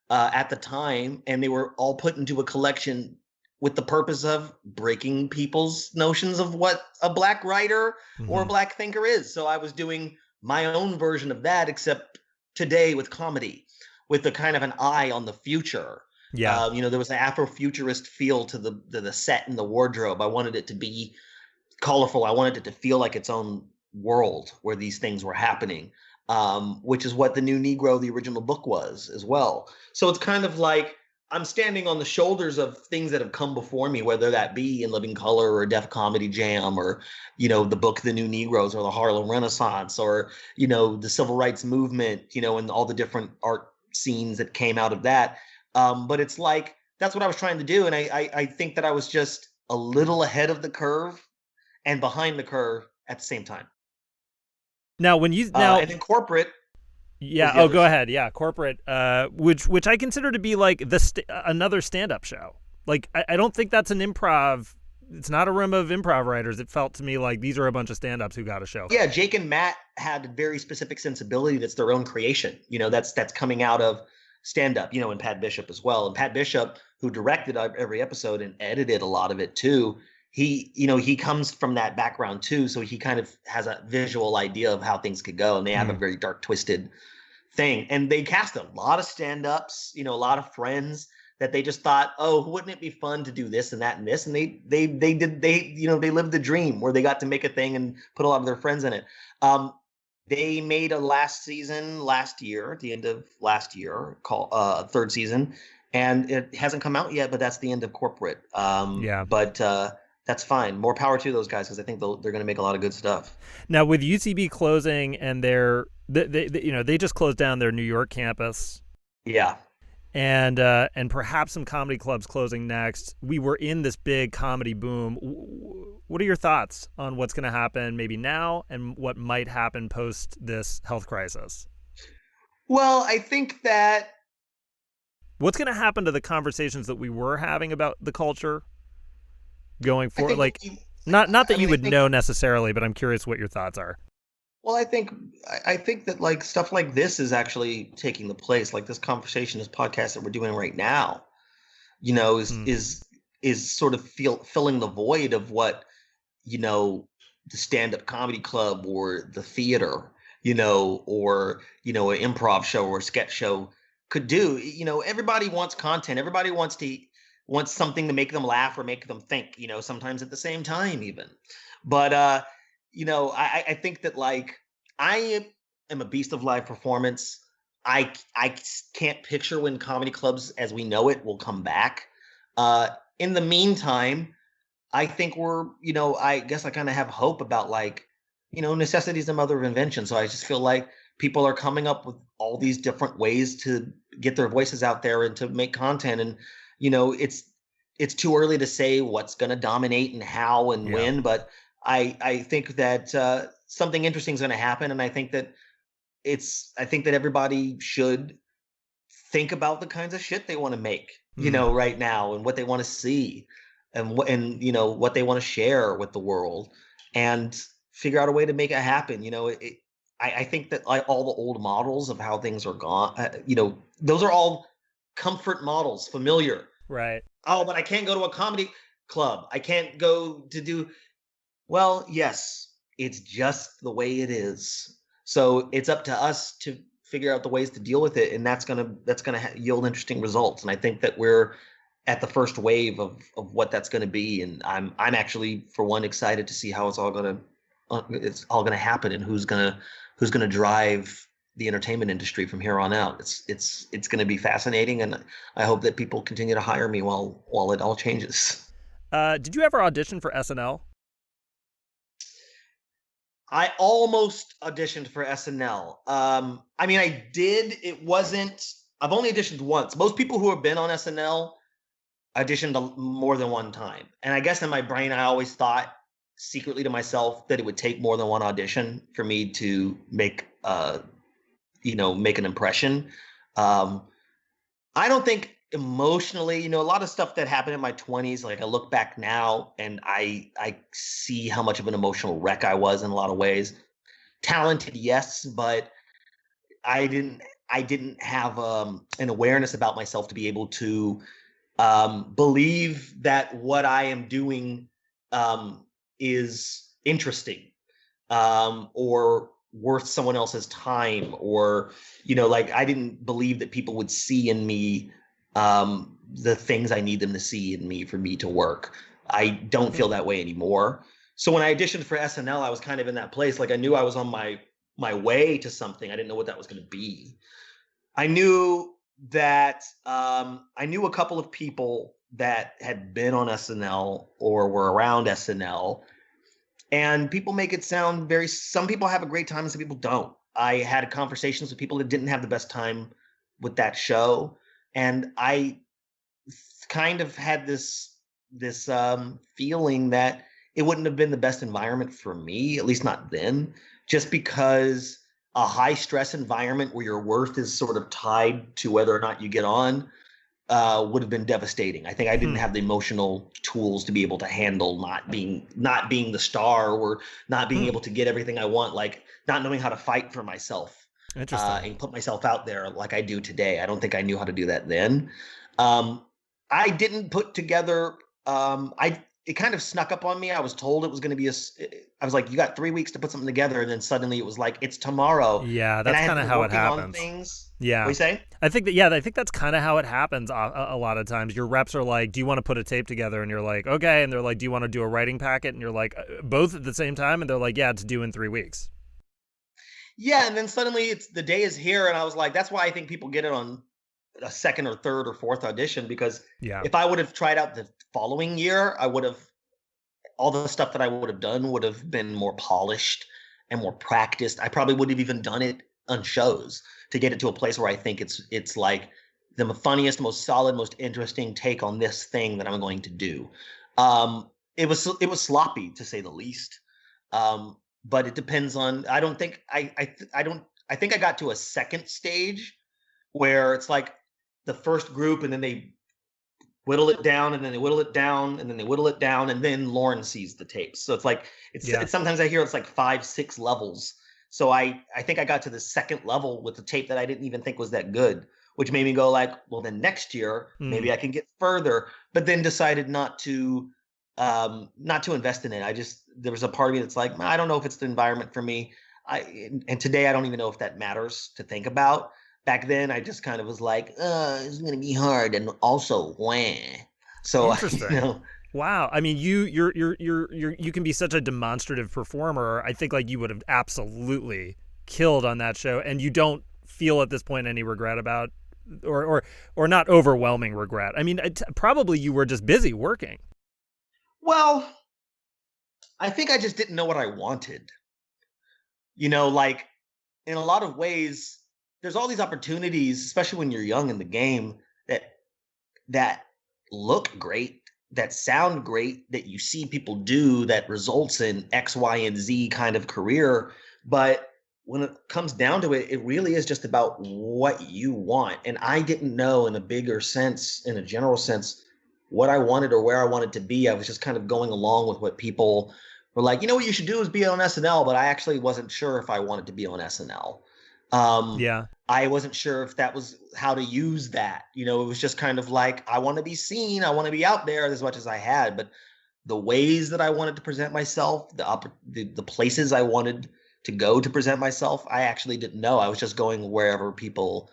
at the time, and they were all put into a collection with the purpose of breaking people's notions of what a black writer or a black thinker is. So I was doing my own version of that, except today with comedy, with a kind of an eye on the future. Yeah. There was an Afrofuturist feel to the set and the wardrobe. I wanted it to be colorful. I wanted it to feel like its own world where these things were happening, which is what The New Negro, the original book, was as well. So it's kind of like I'm standing on the shoulders of things that have come before me, whether that be In Living Color or Def Comedy Jam or, the book The New Negroes or the Harlem Renaissance or, the Civil Rights Movement, and all the different art scenes that came out of that. But it's like, that's what I was trying to do. And I think that I was just a little ahead of the curve and behind the curve at the same time. Now, and then corporate. Yeah. Oh, go ahead. Yeah, corporate, which I consider to be like another stand-up show. Like, I don't think that's an improv. It's not a room of improv writers. It felt to me like these are a bunch of stand-ups who got a show. Yeah, Jake and Matt had a very specific sensibility that's their own creation. That's coming out of stand-up. And Pat Bishop as well. And Pat Bishop, who directed every episode and edited a lot of it too. He comes from that background too, so he kind of has a visual idea of how things could go, and they have a very dark, twisted thing. And they cast a lot of stand-ups, a lot of friends that they just thought, oh, wouldn't it be fun to do this and that and this? And they lived the dream where they got to make a thing and put a lot of their friends in it. They made a last season last year, at the end of last year, called third season, and it hasn't come out yet, but that's the end of corporate. But that's fine. More power to those guys because I think they're going to make a lot of good stuff. Now, with UCB closing and they just closed down their New York campus. Yeah. And perhaps some comedy clubs closing next. We were in this big comedy boom. What are your thoughts on what's going to happen maybe now and what might happen post this health crisis? Well, I think that what's going to happen to the conversations that we were having about the culture going forward? Like, not that you would know necessarily, but I'm curious what your thoughts are. Well, I think that like stuff like this is actually taking the place. Like this conversation, this podcast that we're doing right now, is sort of filling the void of what, the stand-up comedy club or the theater, or, an improv show or a sketch show could do. Everybody wants content. Everybody wants something to make them laugh or make them think, sometimes at the same time even. But, I think that like I am a beast of live performance. I can't picture when comedy clubs as we know it will come back. In the meantime, I think I guess I kind of have hope about like, necessity is the mother of invention. So I just feel like people are coming up with all these different ways to get their voices out there and to make content. And, it's too early to say what's going to dominate and how and when, but I think that something interesting is going to happen. And I think that everybody should think about the kinds of shit they want to make, right now and what they want to see and what they want to share with the world and figure out a way to make it happen. I think that like all the old models of how things are gone, those are all comfort models, familiar. Right. Oh, but I can't go to a comedy club. I can't go to do. Well, yes, it's just the way it is. So it's up to us to figure out the ways to deal with it, and that's gonna yield interesting results. And I think that we're at the first wave of what that's going to be, and I'm actually, for one, excited to see how it's all gonna happen, and who's gonna drive the entertainment industry from here on out. It's going to be fascinating, and I hope that people continue to hire me while it all changes. Did you ever audition for SNL? I almost auditioned for SNL. I mean, I did. It wasn't. I've only auditioned once. Most people who have been on SNL auditioned more than one time, and I guess in my brain, I always thought secretly to myself that it would take more than one audition for me to make an impression. I don't think emotionally, a lot of stuff that happened in my 20s, like I look back now and I see how much of an emotional wreck I was in a lot of ways. Talented, yes, but I didn't have an awareness about myself to be able to believe that what I am doing is interesting or worth someone else's time, or like I didn't believe that people would see in me the things I need them to see in me for me to work. I don't feel that way anymore. So when I auditioned for SNL, I was kind of in that place. Like I knew I was on my way to something. I didn't know what that was going to be. I knew that I knew a couple of people that had been on SNL or were around SNL, and people make it sound some people have a great time and some people don't. I had conversations with people that didn't have the best time with that show, and I kind of had this feeling that it wouldn't have been the best environment for me, at least not then, just because a high stress environment where your worth is sort of tied to whether or not you get on would have been devastating. I think I didn't have the emotional tools to be able to handle not being the star, or not being able to get everything I want, like not knowing how to fight for myself and put myself out there like I do today. I don't think I knew how to do that then. I didn't put together. It kind of snuck up on me. I was told it was going to be I was like, you got 3 weeks to put something together, and then suddenly it was like, it's tomorrow. Yeah, that's kind of how it happens. Yeah. What you say? I think that's kind of how it happens a lot of times. Your reps are like, do you want to put a tape together? And you're like, okay. And they're like, do you want to do a writing packet? And you're like, both at the same time? And they're like, yeah, it's due in 3 weeks. Yeah, and then suddenly the day is here, and I was like, that's why I think people get it on a second or third or fourth audition, because if I would have tried out the following year, I would have, all the stuff that I would have done would have been more polished and more practiced. I probably would have even done it on shows to get it to a place where I think it's like the funniest, most solid, most interesting take on this thing that I'm going to do. It was sloppy, to say the least. But it depends on, I think I got to a second stage where it's like the first group, and then they whittle it down, and then they whittle it down, and then they whittle it down, and then Lauren sees the tapes. So it's like, it's sometimes I hear it's like 5-6 levels. So I think I got to the second level with the tape that I didn't even think was that good, which made me go like, well, then next year, maybe I can get further, but then decided not to invest in it. There was a part of me that's like, I don't know if it's the environment for me. And today I don't even know if that matters to think about. Back then, I just kind of was like, it's going to be hard, and also, wah. So, interesting. Wow. I mean, you can be such a demonstrative performer. I think like you would have absolutely killed on that show, and you don't feel at this point any regret about, or not overwhelming regret. I mean, probably you were just busy working. Well, I think I just didn't know what I wanted. Like in a lot of ways, there's all these opportunities, especially when you're young in the game, that look great, that sound great, that you see people do, that results in X, Y, and Z kind of career. But when it comes down to it, it really is just about what you want. And I didn't know in a bigger sense, in a general sense, what I wanted or where I wanted to be. I was just kind of going along with what people were like, what you should do is be on SNL. But I actually wasn't sure if I wanted to be on SNL. I wasn't sure if that was how to use that. It was just kind of like, I want to be seen. I want to be out there as much as I had. But the ways that I wanted to present myself, the places I wanted to go to present myself, I actually didn't know. I was just going wherever people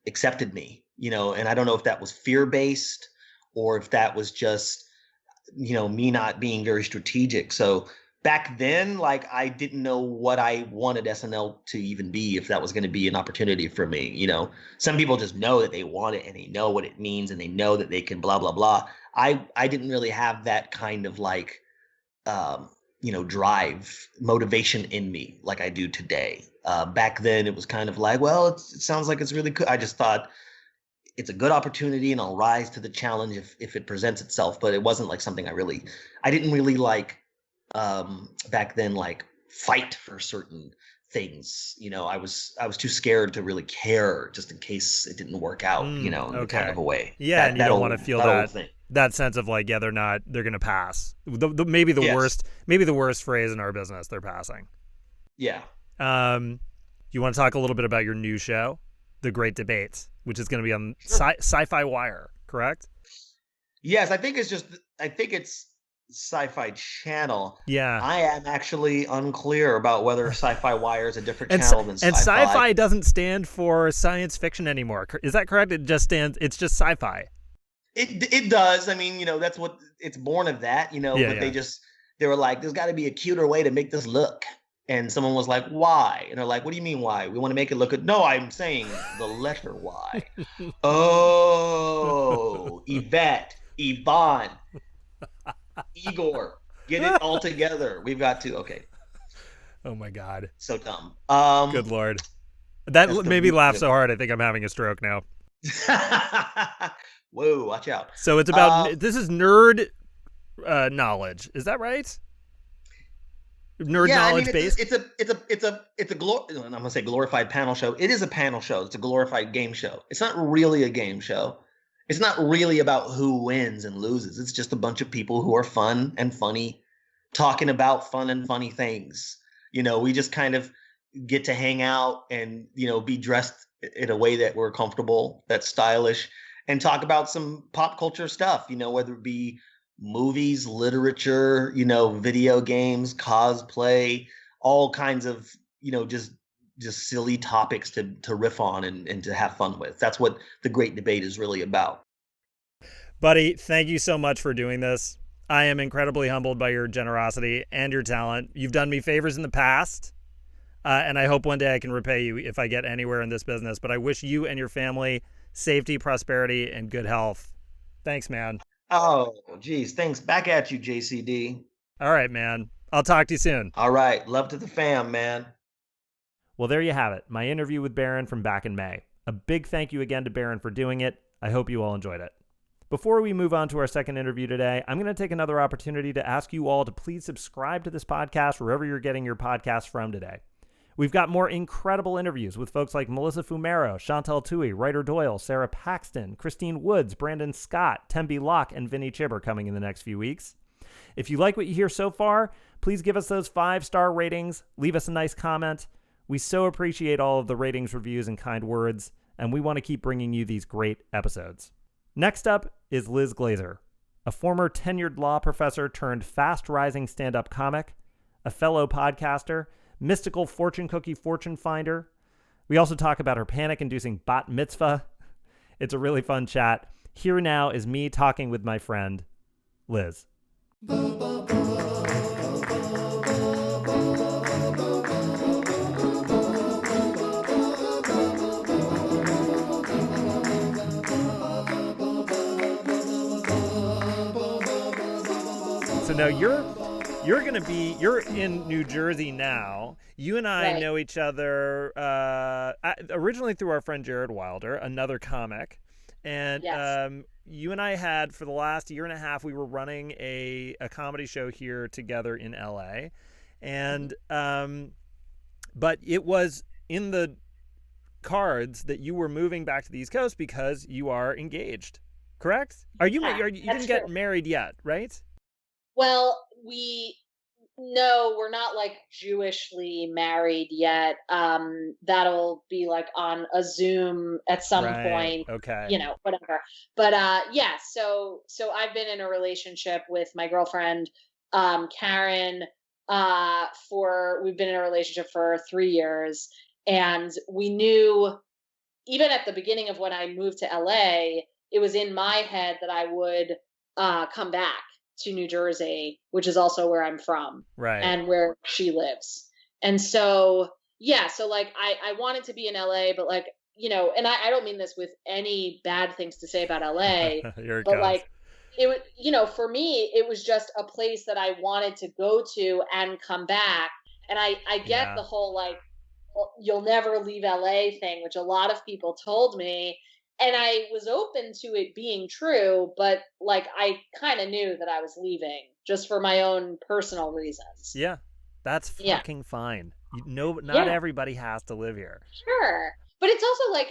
accepted me, and I don't know if that was fear-based or if that was just, me not being very strategic. So back then, like, I didn't know what I wanted SNL to even be, if that was going to be an opportunity for me. Some people just know that they want it and they know what it means and they know that they can blah, blah, blah. I didn't really have that kind of like, drive, motivation in me like I do today. Back then it was kind of like, well, it sounds like it's really cool. I just thought it's a good opportunity and I'll rise to the challenge if it presents itself. But it wasn't like something I didn't really like back then, like fight for certain things. I was too scared to really care, just in case it didn't work out, in kind of a way. Yeah, and you don't want to feel that sense of like, yeah, they're going to pass. Maybe the worst phrase in our business, they're passing. Yeah. You want to talk a little bit about your new show, The Great Debates, which is going to be on Sci-Fi Wire, correct? Yes, I think it's Sci-Fi Channel. Yeah. I am actually unclear about whether Sci-Fi Wire is a different channel than Sci-Fi. And Sci-Fi doesn't stand for science fiction anymore. Is that correct? It's just Sci-Fi. It does. I mean, that's what it's born of that, but they were like, there's got to be a cuter way to make this look. And someone was like, why? And they're like, what do you mean why? We want to make it look good. No, I'm saying the letter Y. Oh, Yvette, Vaughn, Igor, get it all together. We've got to. Okay. Oh my God. So dumb. Good Lord. That made me laugh so hard. I think I'm having a stroke now. Whoa, watch out. So it's about, this is nerd knowledge. Is that right? Nerd knowledge based. It's I'm gonna say glorified panel show. It is a panel show. It's a glorified game show. It's not really a game show. It's not really about who wins and loses. It's just a bunch of people who are fun and funny, talking about fun and funny things. We just kind of get to hang out and, be dressed in a way that we're comfortable, that's stylish, and talk about some pop culture stuff, whether it be movies, literature, video games, cosplay, all kinds of, just silly topics to riff on and to have fun with. That's what The Great Debate is really about. Buddy, thank you so much for doing this. I am incredibly humbled by your generosity and your talent. You've done me favors in the past, and I hope one day I can repay you if I get anywhere in this business. But I wish you and your family safety, prosperity, and good health. Thanks, man. Oh, geez. Thanks. Back at you, JCD. All right, man. I'll talk to you soon. All right. Love to the fam, man. Well, there you have it. My interview with Barron from back in May. A big thank you again to Barron for doing it. I hope you all enjoyed it. Before we move on to our second interview today, I'm going to take another opportunity to ask you all to please subscribe to this podcast wherever you're getting your podcast from today. We've got more incredible interviews with folks like Melissa Fumero, Chantal Tui, Ryder Doyle, Sarah Paxton, Christine Woods, Brandon Scott, Tembi Locke, and Vinny Chibber coming in the next few weeks. If you like what you hear so far, please give us those 5-star ratings. Leave us a nice comment. We so appreciate all of the ratings, reviews, and kind words, and we want to keep bringing you these great episodes. Next up is Liz Glazer, a former tenured law professor turned fast-rising stand-up comic, a fellow podcaster, mystical fortune cookie fortune finder. We also talk about her panic-inducing bat mitzvah. It's a really fun chat. Here now is me talking with my friend, Liz. So now you're in New Jersey now. You and I know each other originally through our friend Jared Wilder, another comic. And you and I had, for the last year and a half, we were running a comedy show here together in LA. And but it was in the cards that you were moving back to the East Coast because you are engaged, correct? You didn't get married yet, right? Well, we're not like Jewishly married yet. That'll be like on a Zoom at some point. Okay. Whatever. But so I've been in a relationship with my girlfriend, Karen, we've been in a relationship for 3 years, and we knew even at the beginning of when I moved to LA, it was in my head that I would come back to New Jersey, which is also where I'm from Right. and where she lives. And so, yeah, so like I wanted to be in LA, but like, and I don't mean this with any bad things to say about LA, Here it but comes. like it would, for me, it was just a place that I wanted to go to and come back. And I get Yeah. the whole like, you'll never leave LA thing, which a lot of people told me. And I was open to it being true, but like I kind of knew that I was leaving just for my own personal reasons. Yeah. That's Yeah. fucking fine. Not Yeah. everybody has to live here. Sure. But it's also like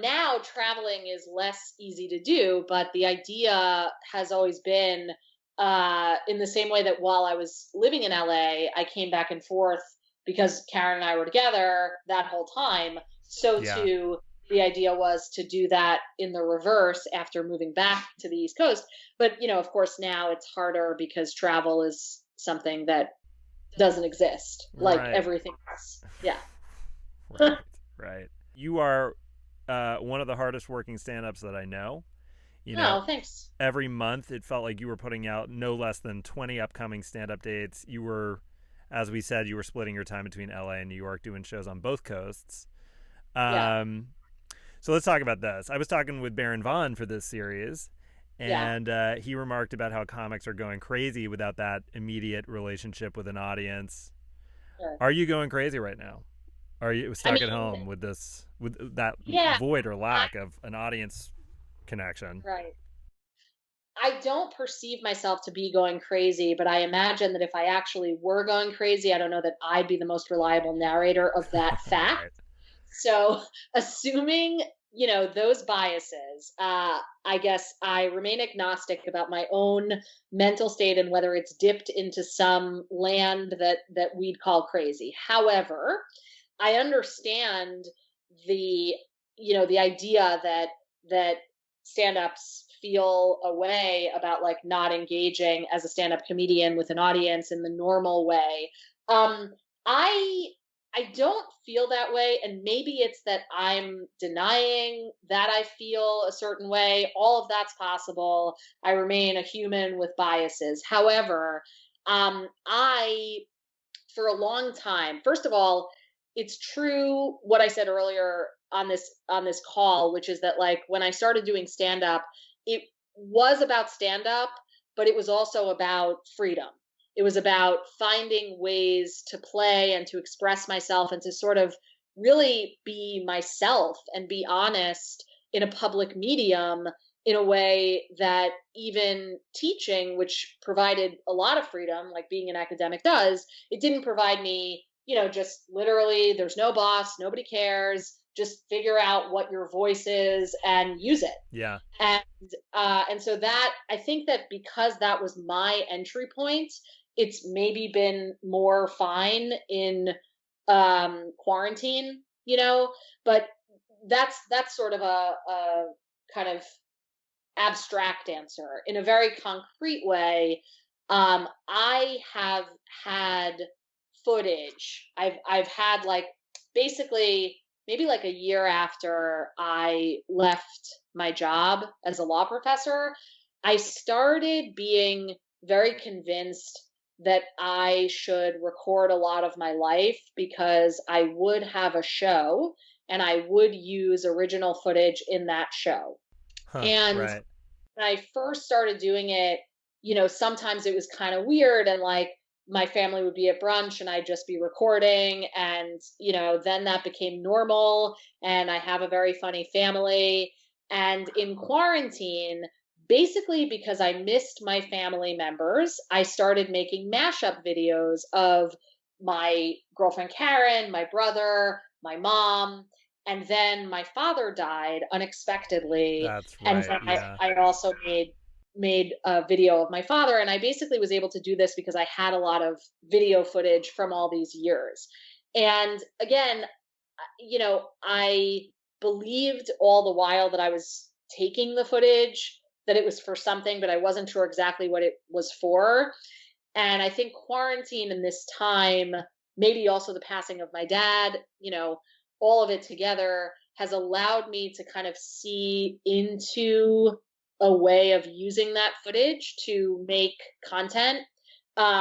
now traveling is less easy to do, but the idea has always been in the same way that while I was living in LA, I came back and forth because Karen and I were together that whole time. So Yeah. too, the idea was to do that in the reverse after moving back to the East Coast. But, of course, now it's harder because travel is something that doesn't exist like Right. everything else. Yeah. Right. Right. You are one of the hardest working stand-ups that I know. Thanks. Every month it felt like you were putting out no less than 20 upcoming stand-up dates. You were, as we said, you were splitting your time between LA and New York, doing shows on both coasts. So let's talk about this. I was talking with Baron Vaughn for this series, and he remarked about how comics are going crazy without that immediate relationship with an audience. Sure. Are you going crazy right now? Are you stuck at home with that void or lack of an audience connection? Right. I don't perceive myself to be going crazy, but I imagine that if I actually were going crazy, I don't know that I'd be the most reliable narrator of that fact. Right. So assuming, those biases, I guess I remain agnostic about my own mental state and whether it's dipped into some land that we'd call crazy. However, I understand the idea that stand-ups feel a way about like not engaging as a stand-up comedian with an audience in the normal way. I don't feel that way, and maybe it's that I'm denying that I feel a certain way. All of that's possible. I remain a human with biases. However, I for a long time, first of all, it's true what I said earlier on this call, which is that like when I started doing stand up, it was about stand up, but it was also about freedom. It was about finding ways to play and to express myself and to sort of really be myself and be honest in a public medium in a way that even teaching, which provided a lot of freedom, like being an academic does, it didn't provide me, just literally there's no boss, nobody cares, just figure out what your voice is and use it. Yeah. And so that, I think that because that was my entry point, it's maybe been more fine in quarantine, but that's sort of a kind of abstract answer. In a very concrete way, I have had footage. I've had like basically maybe like a year after I left my job as a law professor, I started being very convinced that I should record a lot of my life because I would have a show and I would use original footage in that show. And right. when I first started doing it, sometimes it was kind of weird and like my family would be at brunch and I'd just be recording and, then that became normal and I have a very funny family. And in quarantine, basically because I missed my family members, I started making mashup videos of my girlfriend Karen, my brother, my mom, and then my father died unexpectedly. That's right. And then I also made a video of my father, and I basically was able to do this because I had a lot of video footage from all these years. And again, I believed all the while that I was taking the footage, that it was for something, but I wasn't sure exactly what it was for. And I think quarantine and this time, maybe also the passing of my dad, all of it together has allowed me to kind of see into a way of using that footage to make content.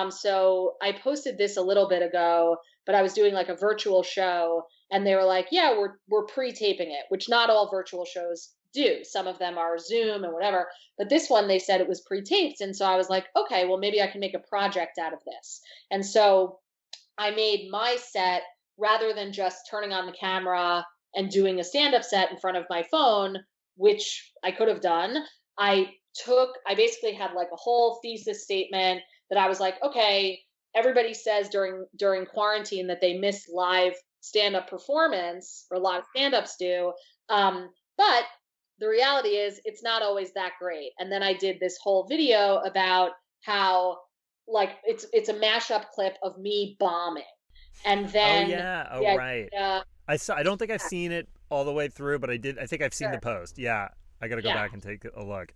So I posted this a little bit ago, but I was doing like a virtual show, and they were like, "Yeah, we're pre-taping it," which not all virtual shows do. Some of them are Zoom and whatever, but this one they said it was pre-taped, and so I was like, "Okay, well maybe I can make a project out of this." And so I made my set rather than just turning on the camera and doing a stand-up set in front of my phone, which I could have done. I basically had like a whole thesis statement that I was like, okay, everybody says during quarantine that they miss live stand-up performance, or a lot of stand-ups do. But the reality is it's not always that great. And then I did this whole video about how like it's a mashup clip of me bombing. And then right. I don't think I've seen it all the way through, but I think I've seen the post. Yeah. I got to go back and take a look.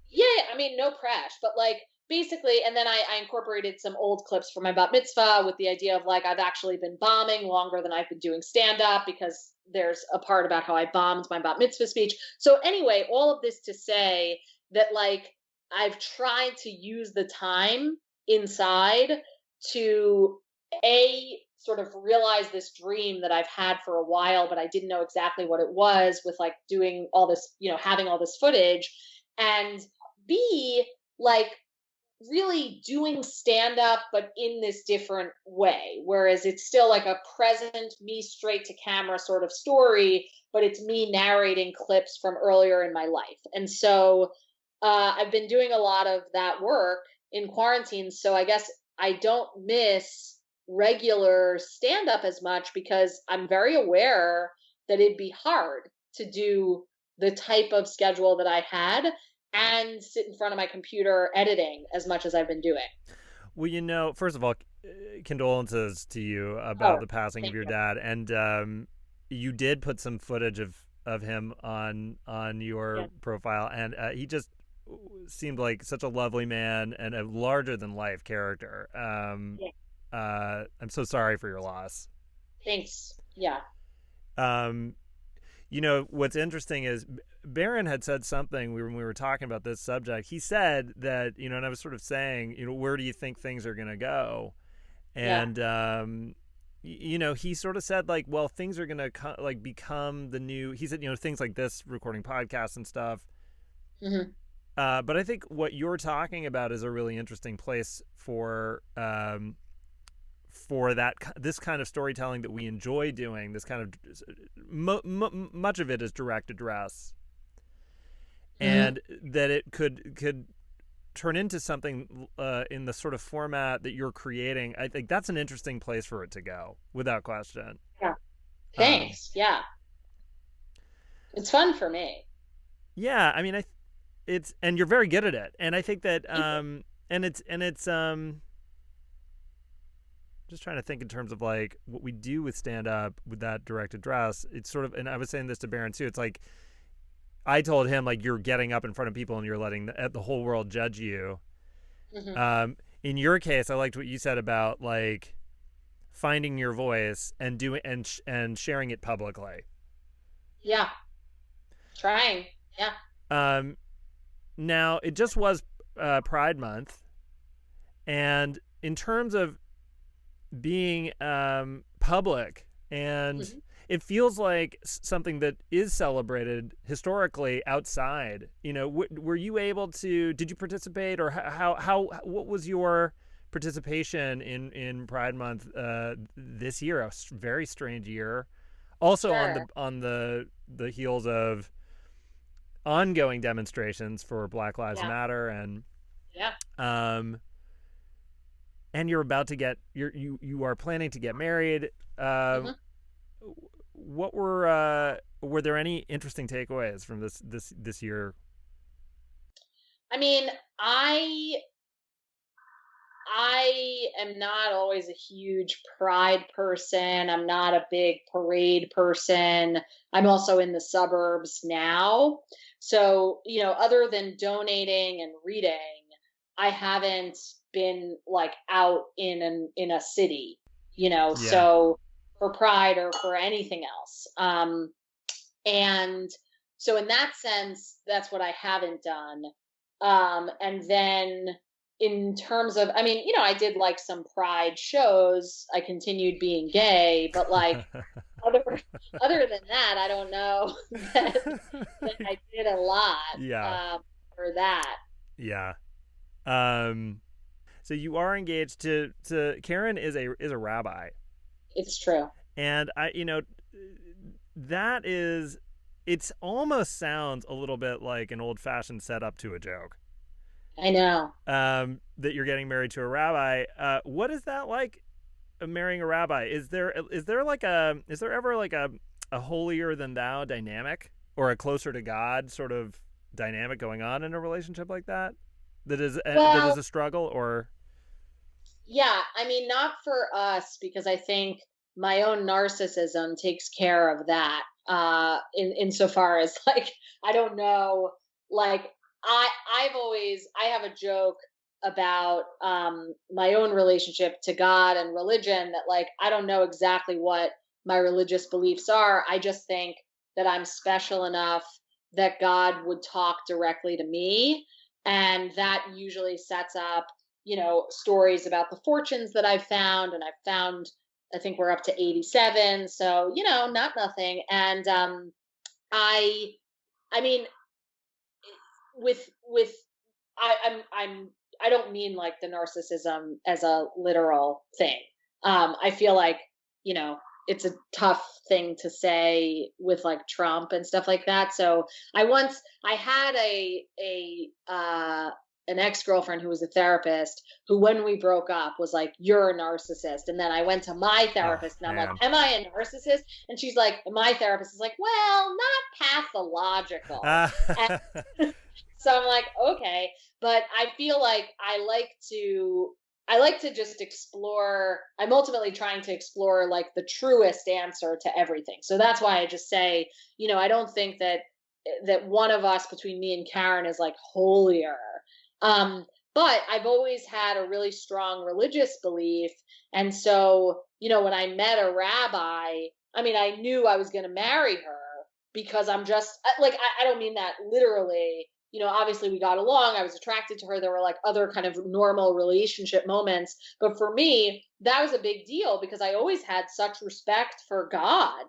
Yeah, I mean, no press, but like basically, and then I incorporated some old clips from my bat mitzvah with the idea of like I've actually been bombing longer than I've been doing stand up, because there's a part about how I bombed my bat mitzvah speech. So anyway, all of this to say that like I've tried to use the time inside to sort of realize this dream that I've had for a while, but I didn't know exactly what it was, with like doing all this, having all this footage, and B, like really doing stand up, but in this different way. Whereas it's still like a present, me straight to camera sort of story, but it's me narrating clips from earlier in my life. And so I've been doing a lot of that work in quarantine. So I guess I don't miss regular stand up as much, because I'm very aware that it'd be hard to do the type of schedule that I had and sit in front of my computer editing as much as I've been doing. Well, first of all, condolences to you about the passing of your dad. And you did put some footage of him on your profile, and he just seemed like such a lovely man and a larger than life character. I'm so sorry for your loss. Thanks. Yeah. What's interesting is Barron had said something when we were talking about this subject. He said that, and I was sort of saying, where do you think things are going to go? And, he sort of said like, well, things are going to become the new, he said, things like this, recording podcasts and stuff. Mm-hmm. But I think what you're talking about is a really interesting place for this kind of storytelling that we enjoy doing. This kind of much of it is direct address, and that it could turn into something in the sort of format that you're creating. I think that's an interesting place for it to go, without question. Yeah. Thanks. Yeah. It's fun for me. Yeah, I mean, and you're very good at it, and I think that and it's just trying to think in terms of like what we do with stand up with that direct address. It's sort of, and I was saying this to Barron too, it's like I told him like you're getting up in front of people and you're letting the whole world judge you. Mm-hmm. In your case, I liked what you said about like finding your voice and doing and sharing it publicly. Yeah. Trying. Yeah. Now it just was Pride Month, and in terms of being public, and it feels like something that is celebrated historically outside. Were you able to? Did you participate, or what was your participation in Pride Month this year? A very strange year. Also, sure. on the heels of ongoing demonstrations for Black Lives Matter, and and you're about to get you are planning to get married. What were there any interesting takeaways from this year? I mean, I am not always a huge pride person. I'm not a big parade person. I'm also in the suburbs now. So, other than donating and reading, I haven't been like out in a city, Yeah. so for Pride or for anything else. And so in that sense, that's what I haven't done. And then in terms of, I mean, I did like some Pride shows. I continued being gay, but like other other than that, I don't know that I did a lot Yeah. for that. Yeah. So you are engaged to Karen is a rabbi. It's true. And that is, it's almost sounds a little bit like an old-fashioned setup to a joke. I know. That you're getting married to a rabbi. What is that like, marrying a rabbi? Is there ever like a holier than thou dynamic, or a closer to God sort of dynamic going on in a relationship like that? That is a struggle, or? Yeah, I mean, not for us, because I think my own narcissism takes care of that. In insofar as like, I don't know, like I have a joke about my own relationship to God and religion, that like I don't know exactly what my religious beliefs are. I just think that I'm special enough that God would talk directly to me, and that usually sets up stories about the fortunes that I've found, and I've found, I think we're up to 87. So, not nothing. And I mean, with I don't mean like the narcissism as a literal thing. I feel like, it's a tough thing to say with like Trump and stuff like that. So I had an ex-girlfriend who was a therapist, who, when we broke up, was like, "You're a narcissist." And then I went to my therapist, and I'm like, "Am I a narcissist?" And she's like, my therapist is like, "Well, not pathological." And so I'm like, okay. But I feel like I like to just explore. I'm ultimately trying to explore like the truest answer to everything. So that's why I just say, I don't think that one of us, between me and Karen, is like holier. But I've always had a really strong religious belief. And so, when I met a rabbi, I mean, I knew I was going to marry her, because I'm just like, I don't mean that literally. Obviously we got along. I was attracted to her. There were like other kind of normal relationship moments. But for me, that was a big deal, because I always had such respect for God.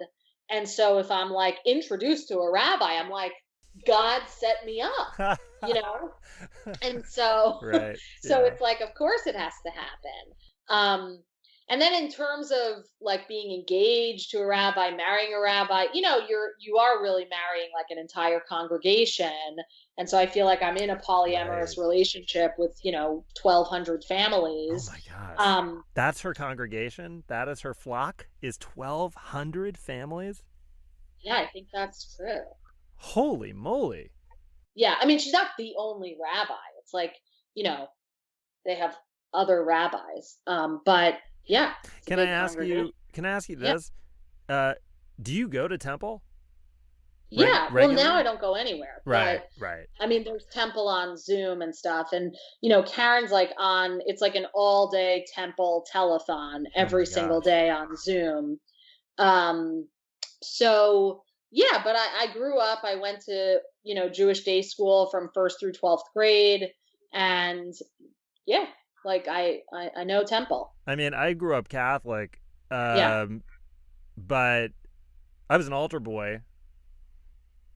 And so if I'm like introduced to a rabbi, I'm like, God set me up, And so, Right. so Yeah. it's like, of course it has to happen. And then in terms of like being engaged to a rabbi, marrying a rabbi, you are really marrying like an entire congregation. And so I feel like I'm in a polyamorous relationship with, 1,200 families. Oh my gosh. That's her congregation? That is her flock? Is 1,200 families? Yeah, I think that's true. Holy moly. Yeah, I mean, she's not the only rabbi. It's like, they have other rabbis. But yeah. Can I ask you this? Yeah. Do you go to temple? Yeah. Well, now I don't go anywhere. Right. But, Right. I mean, there's temple on Zoom and stuff. And, Karen's like it's like an all day temple telethon every single day on Zoom. So yeah, but I grew up, I went to, Jewish day school from 1st through 12th grade. And yeah, like I know temple. I mean, I grew up Catholic, Yeah. but I was an altar boy.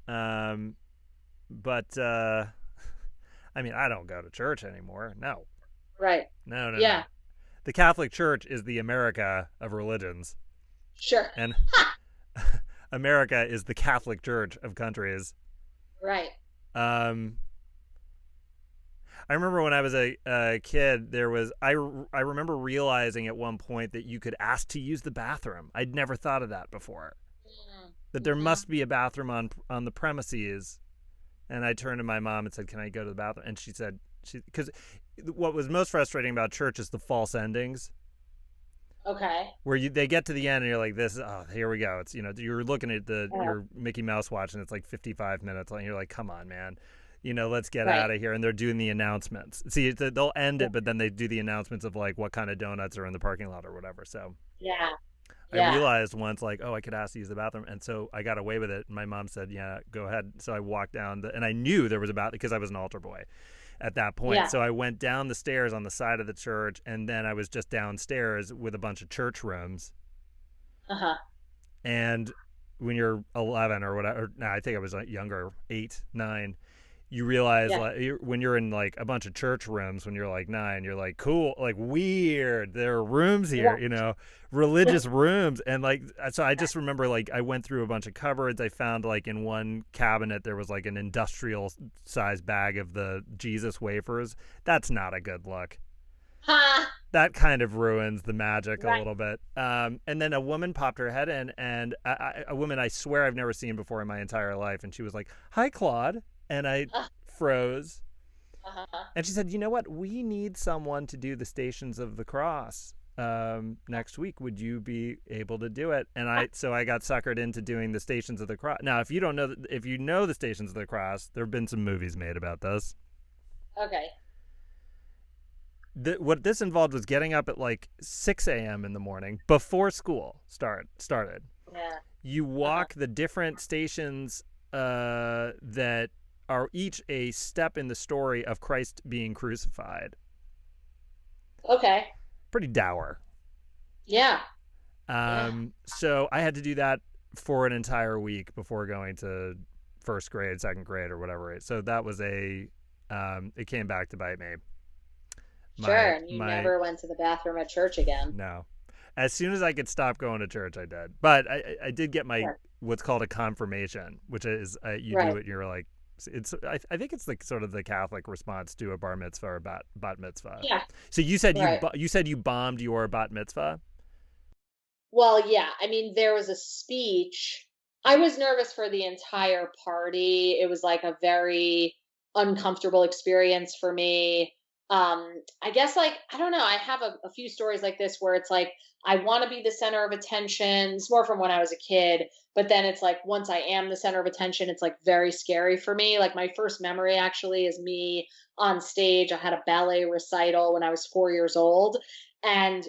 But I mean, I don't go to church anymore. No. Right. No. Yeah. The Catholic Church is the America of religions. Sure. And America is the Catholic Church of countries. Right. I remember when I was a kid, I remember realizing at one point that you could ask to use the bathroom. I'd never thought of that before. That there must be a bathroom on the premises. And I turned to my mom and said, "Can I go to the bathroom?" And she said, because what was most frustrating about church is the false endings. Okay. Where they get to the end and you're like, here we go. It's, you're looking at your Mickey Mouse watch and it's like 55 minutes and you're like, come on, man. let's get Right. out of here. And they're doing the announcements. See, they'll end it, but then they do the announcements of like what kind of donuts are in the parking lot or whatever. So Yeah. I realized once, like, oh, I could ask to use the bathroom. And so I got away with it. And my mom said, yeah, go ahead. So I walked down and I knew there was a bathroom because I was an altar boy at that point. Yeah. So I went down the stairs on the side of the church, and then I was just downstairs with a bunch of church rooms. Uh-huh. And when you're 11 or whatever, no, I think I was younger, 8, 9, you realize when you're in like a bunch of church rooms when you're like 9, you're like, cool, like weird. There are rooms here, religious rooms. And like, so I just remember like I went through a bunch of cupboards. I found like in one cabinet, there was like an industrial size bag of the Jesus wafers. That's not a good look. That kind of ruins the magic a little bit. And then a woman popped her head in, and a woman I swear I've never seen before in my entire life. And she was like, hi, Claude. And I froze. And she said, you know what? We need someone to do the Stations of the Cross next week. Would you be able to do it? And so I got suckered into doing the Stations of the Cross. Now, if you know the Stations of the Cross, there have been some movies made about this. Okay. What this involved was getting up at like 6 a.m. in the morning before school started. Yeah. You walk the different stations that are each a step in the story of Christ being crucified. Okay. Pretty dour. Yeah. So I had to do that for an entire week before going to first grade, second grade, or whatever. So that was it came back to bite me. Sure, and you never went to the bathroom at church again. No. As soon as I could stop going to church, I did. But I did get my what's called a confirmation, which is do it and you're like, I think it's like sort of the Catholic response to a bar mitzvah or bat mitzvah. Yeah. So you said you bombed your bat mitzvah? Well, yeah. I mean, there was a speech. I was nervous for the entire party. It was like a very uncomfortable experience for me. I guess like, I don't know. I have a few stories like this where it's like, I want to be the center of attention. It's more from when I was a kid, but then it's like, once I am the center of attention, it's like very scary for me. Like my first memory actually is me on stage. I had a ballet recital when I was 4 years old, and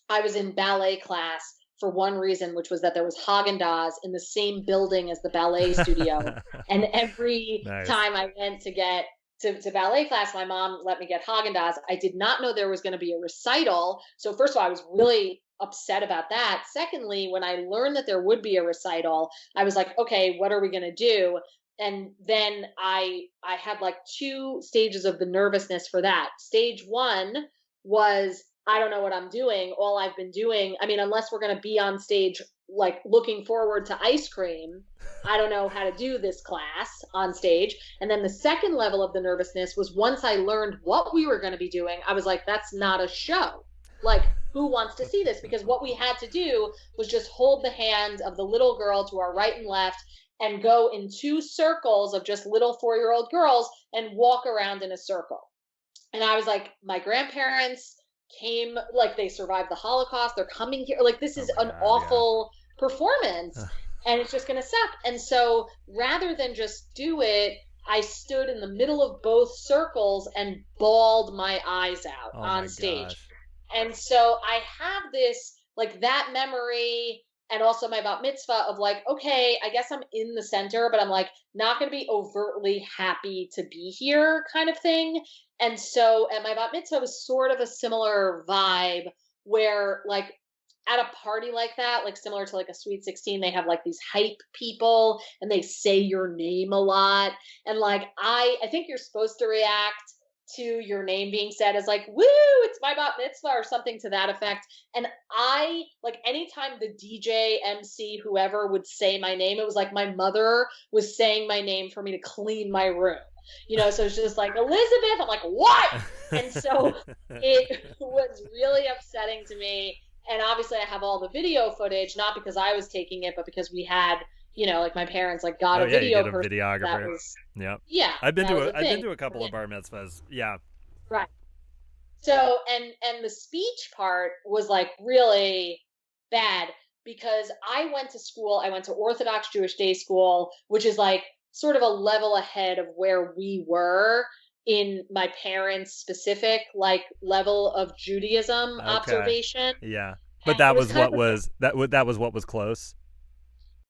I was in ballet class for one reason, which was that there was Haagen-Dazs in the same building as the ballet studio. And every time I went to get to ballet class, my mom let me get Haagen-Dazs. I did not know there was going to be a recital. So first of all, I was really upset about that. Secondly, when I learned that there would be a recital, I was like, okay, what are we going to do? And then I had like 2 stages of the nervousness for that. Stage 1 was, I don't know what I'm doing. All I've been doing, I mean, unless we're going to be on stage, like looking forward to ice cream, I don't know how to do this class on stage. And then the second level of the nervousness was once I learned what we were going to be doing, I was like, that's not a show. Like, who wants to see this? Because what we had to do was just hold the hand of the little girl to our right and left and go in 2 circles of just little 4-year-old girls and walk around in a circle. And I was like, my grandparents came, like they survived the Holocaust. They're coming here. Like, this is an awful performance and it's just going to suck. And so rather than just do it, I stood in the middle of both circles and bawled my eyes out on stage. Gosh. And so I have this, like that memory and also my bat mitzvah of like, okay, I guess I'm in the center, but I'm like not going to be overtly happy to be here kind of thing. And so at my bat mitzvah was sort of a similar vibe where like at a party like that, like similar to like a Sweet 16, they have like these hype people and they say your name a lot. And like, I think you're supposed to react to your name being said as like, woo, it's my bat mitzvah or something to that effect. And I, like anytime the DJ, MC, whoever would say my name, it was like my mother was saying my name for me to clean my room. You know, so it's just like, Elizabeth, I'm like, what? And so it was really upsetting to me. And obviously I have all the video footage, not because I was taking it, but because we had, you know, like my parents like got a video you get a videographer. Yeah. I've been to a couple of bar mitzvahs. Yeah. Right. So, and the speech part was like really bad because I went to school, I went to Orthodox Jewish day school, which is like sort of a level ahead of where we were in my parents' specific like level of Judaism Okay. observation. Yeah. But And that it was was kind what of a was that was what was close.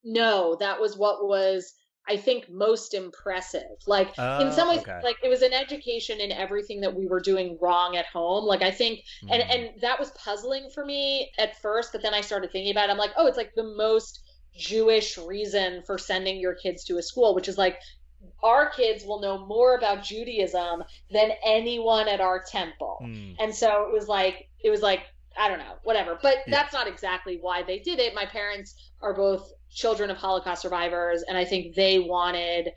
No, that was what was, I think, most impressive. Like in some Oh, ways, okay. like it was an education in everything that we were doing wrong at home. Like I think, Hmm. and that was puzzling for me at first, but then I started thinking about it. I'm like, oh, it's like the most Jewish reason for sending your kids to a school, which is like our kids will know more about Judaism than anyone at our temple. Mm. And so it was like, I don't know, whatever. But Yeah. that's not exactly why they did it. My parents are both children of Holocaust survivors, and I think they wanted,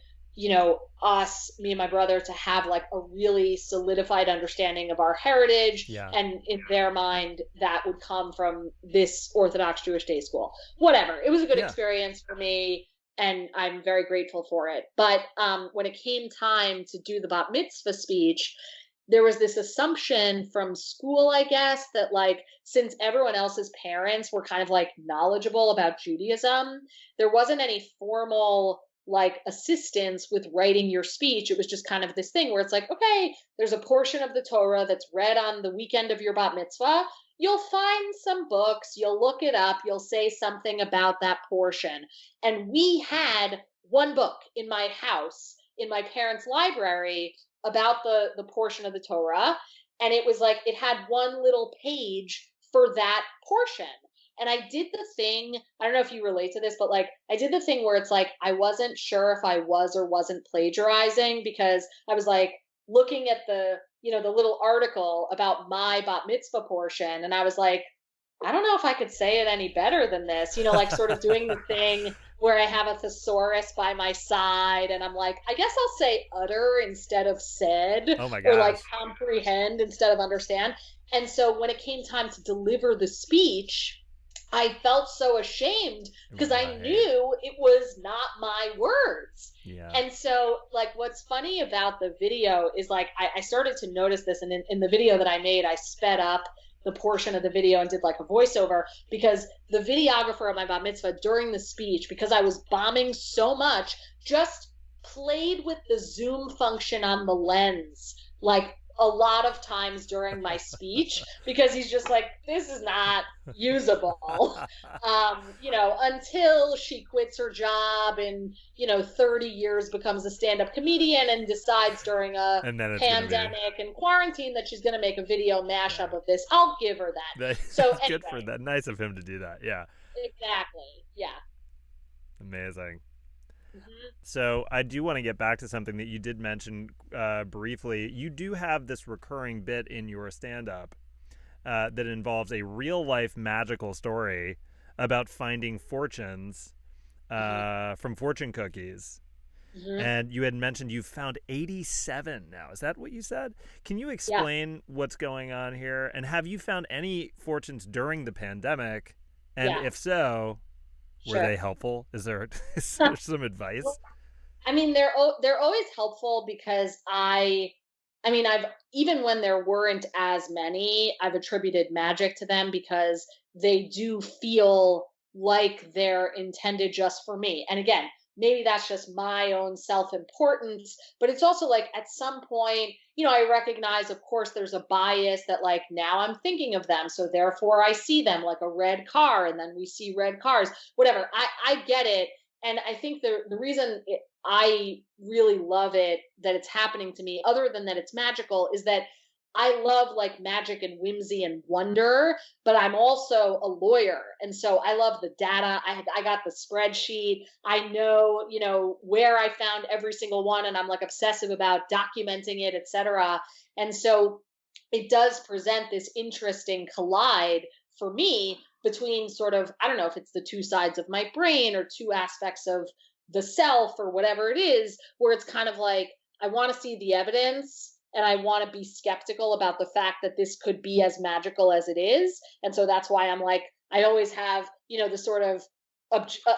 us, me and my brother, to have like a really solidified understanding of our heritage. Yeah. And in their mind, that would come from this Orthodox Jewish day school. Whatever. It was a good Yeah. experience for me, and I'm very grateful for it. But when it came time to do the bat mitzvah speech, there was this assumption from school, I guess, that like since everyone else's parents were kind of like knowledgeable about Judaism, there wasn't any formal like assistance with writing your speech. It was just kind of this thing where it's like, okay, there's a portion of the Torah that's read on the weekend of your bat mitzvah. You'll find some books, you'll look it up, you'll say something about that portion. And we had one book in my house, in my parents' library, about the portion of the Torah, and it was like it had one little page for that portion. And I did the thing, I don't know if you relate to this, but like I did the thing where it's like I wasn't sure if I was or wasn't plagiarizing, because I was like looking at the little article about my bat mitzvah portion, and I was like, I don't know if I could say it any better than this, like sort of doing the thing where I have a thesaurus by my side, and I'm like, I guess I'll say utter instead of said, Oh my or like gosh. comprehend instead of understand. And so when it came time to deliver the speech, I felt so ashamed because I Right. knew it was not my words. Yeah. And so, like, what's funny about the video is like, I started to notice this, and in the video that I made, I sped up the portion of the video and did like a voiceover, because the videographer of my bat mitzvah during the speech, because I was bombing so much, just played with the zoom function on the lens like a lot of times during my speech, because he's just like, this is not usable, until she quits her job and 30 years, becomes a stand-up comedian, and decides during a And then it's pandemic and quarantine that she's going to make a video mashup of this. I'll give her that. So That's good anyway, for that. Nice of him to do that. Yeah. exactly. Yeah. Amazing. Mm-hmm. So I do want to get back to something that you did mention briefly. You do have this recurring bit in your stand-up that involves a real-life magical story about finding fortunes from fortune cookies. Mm-hmm. And you had mentioned you've found 87 now. Is that what you said? Can you explain what's going on here? And have you found any fortunes during the pandemic? And if so, were they helpful? Is there some advice? Well, I mean, they're always helpful, because I've, even when there weren't as many, I've attributed magic to them, because they do feel like they're intended just for me. And again, maybe that's just my own self-importance, but it's also like at some point, I recognize, of course, there's a bias that like now I'm thinking of them, so therefore I see them like a red car, and then we see red cars, whatever. I get it. And I think the reason I really love it, that it's happening to me, other than that it's magical, is that I love like magic and whimsy and wonder, but I'm also a lawyer. And so I love the data. I got the spreadsheet. I know, where I found every single one, and I'm like obsessive about documenting it, etc. And so it does present this interesting collide for me between sort of, I don't know if it's the two sides of my brain or two aspects of the self or whatever it is, where it's kind of like, I want to see the evidence, and I want to be skeptical about the fact that this could be as magical as it is. And so that's why I'm like, I always have, the sort of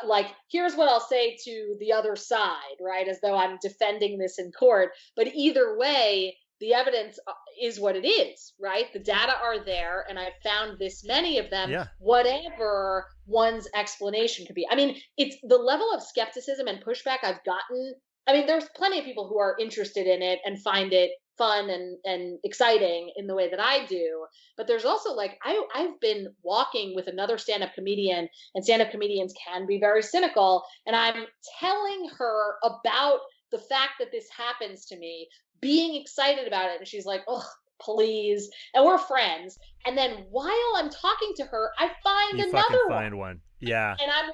like, here's what I'll say to the other side, right? As though I'm defending this in court. But either way, the evidence is what it is, right? The data are there, and I've found this many of them, whatever one's explanation could be. I mean, it's the level of skepticism and pushback I've gotten I mean, there's plenty of people who are interested in it and find it fun and exciting in the way that I do. But there's also like, I've been walking with another stand-up comedian, and stand-up comedians can be very cynical. And I'm telling her about the fact that this happens to me, being excited about it. And she's like, oh, please. And we're friends. And then while I'm talking to her, I find You another fucking one. find one. Yeah. And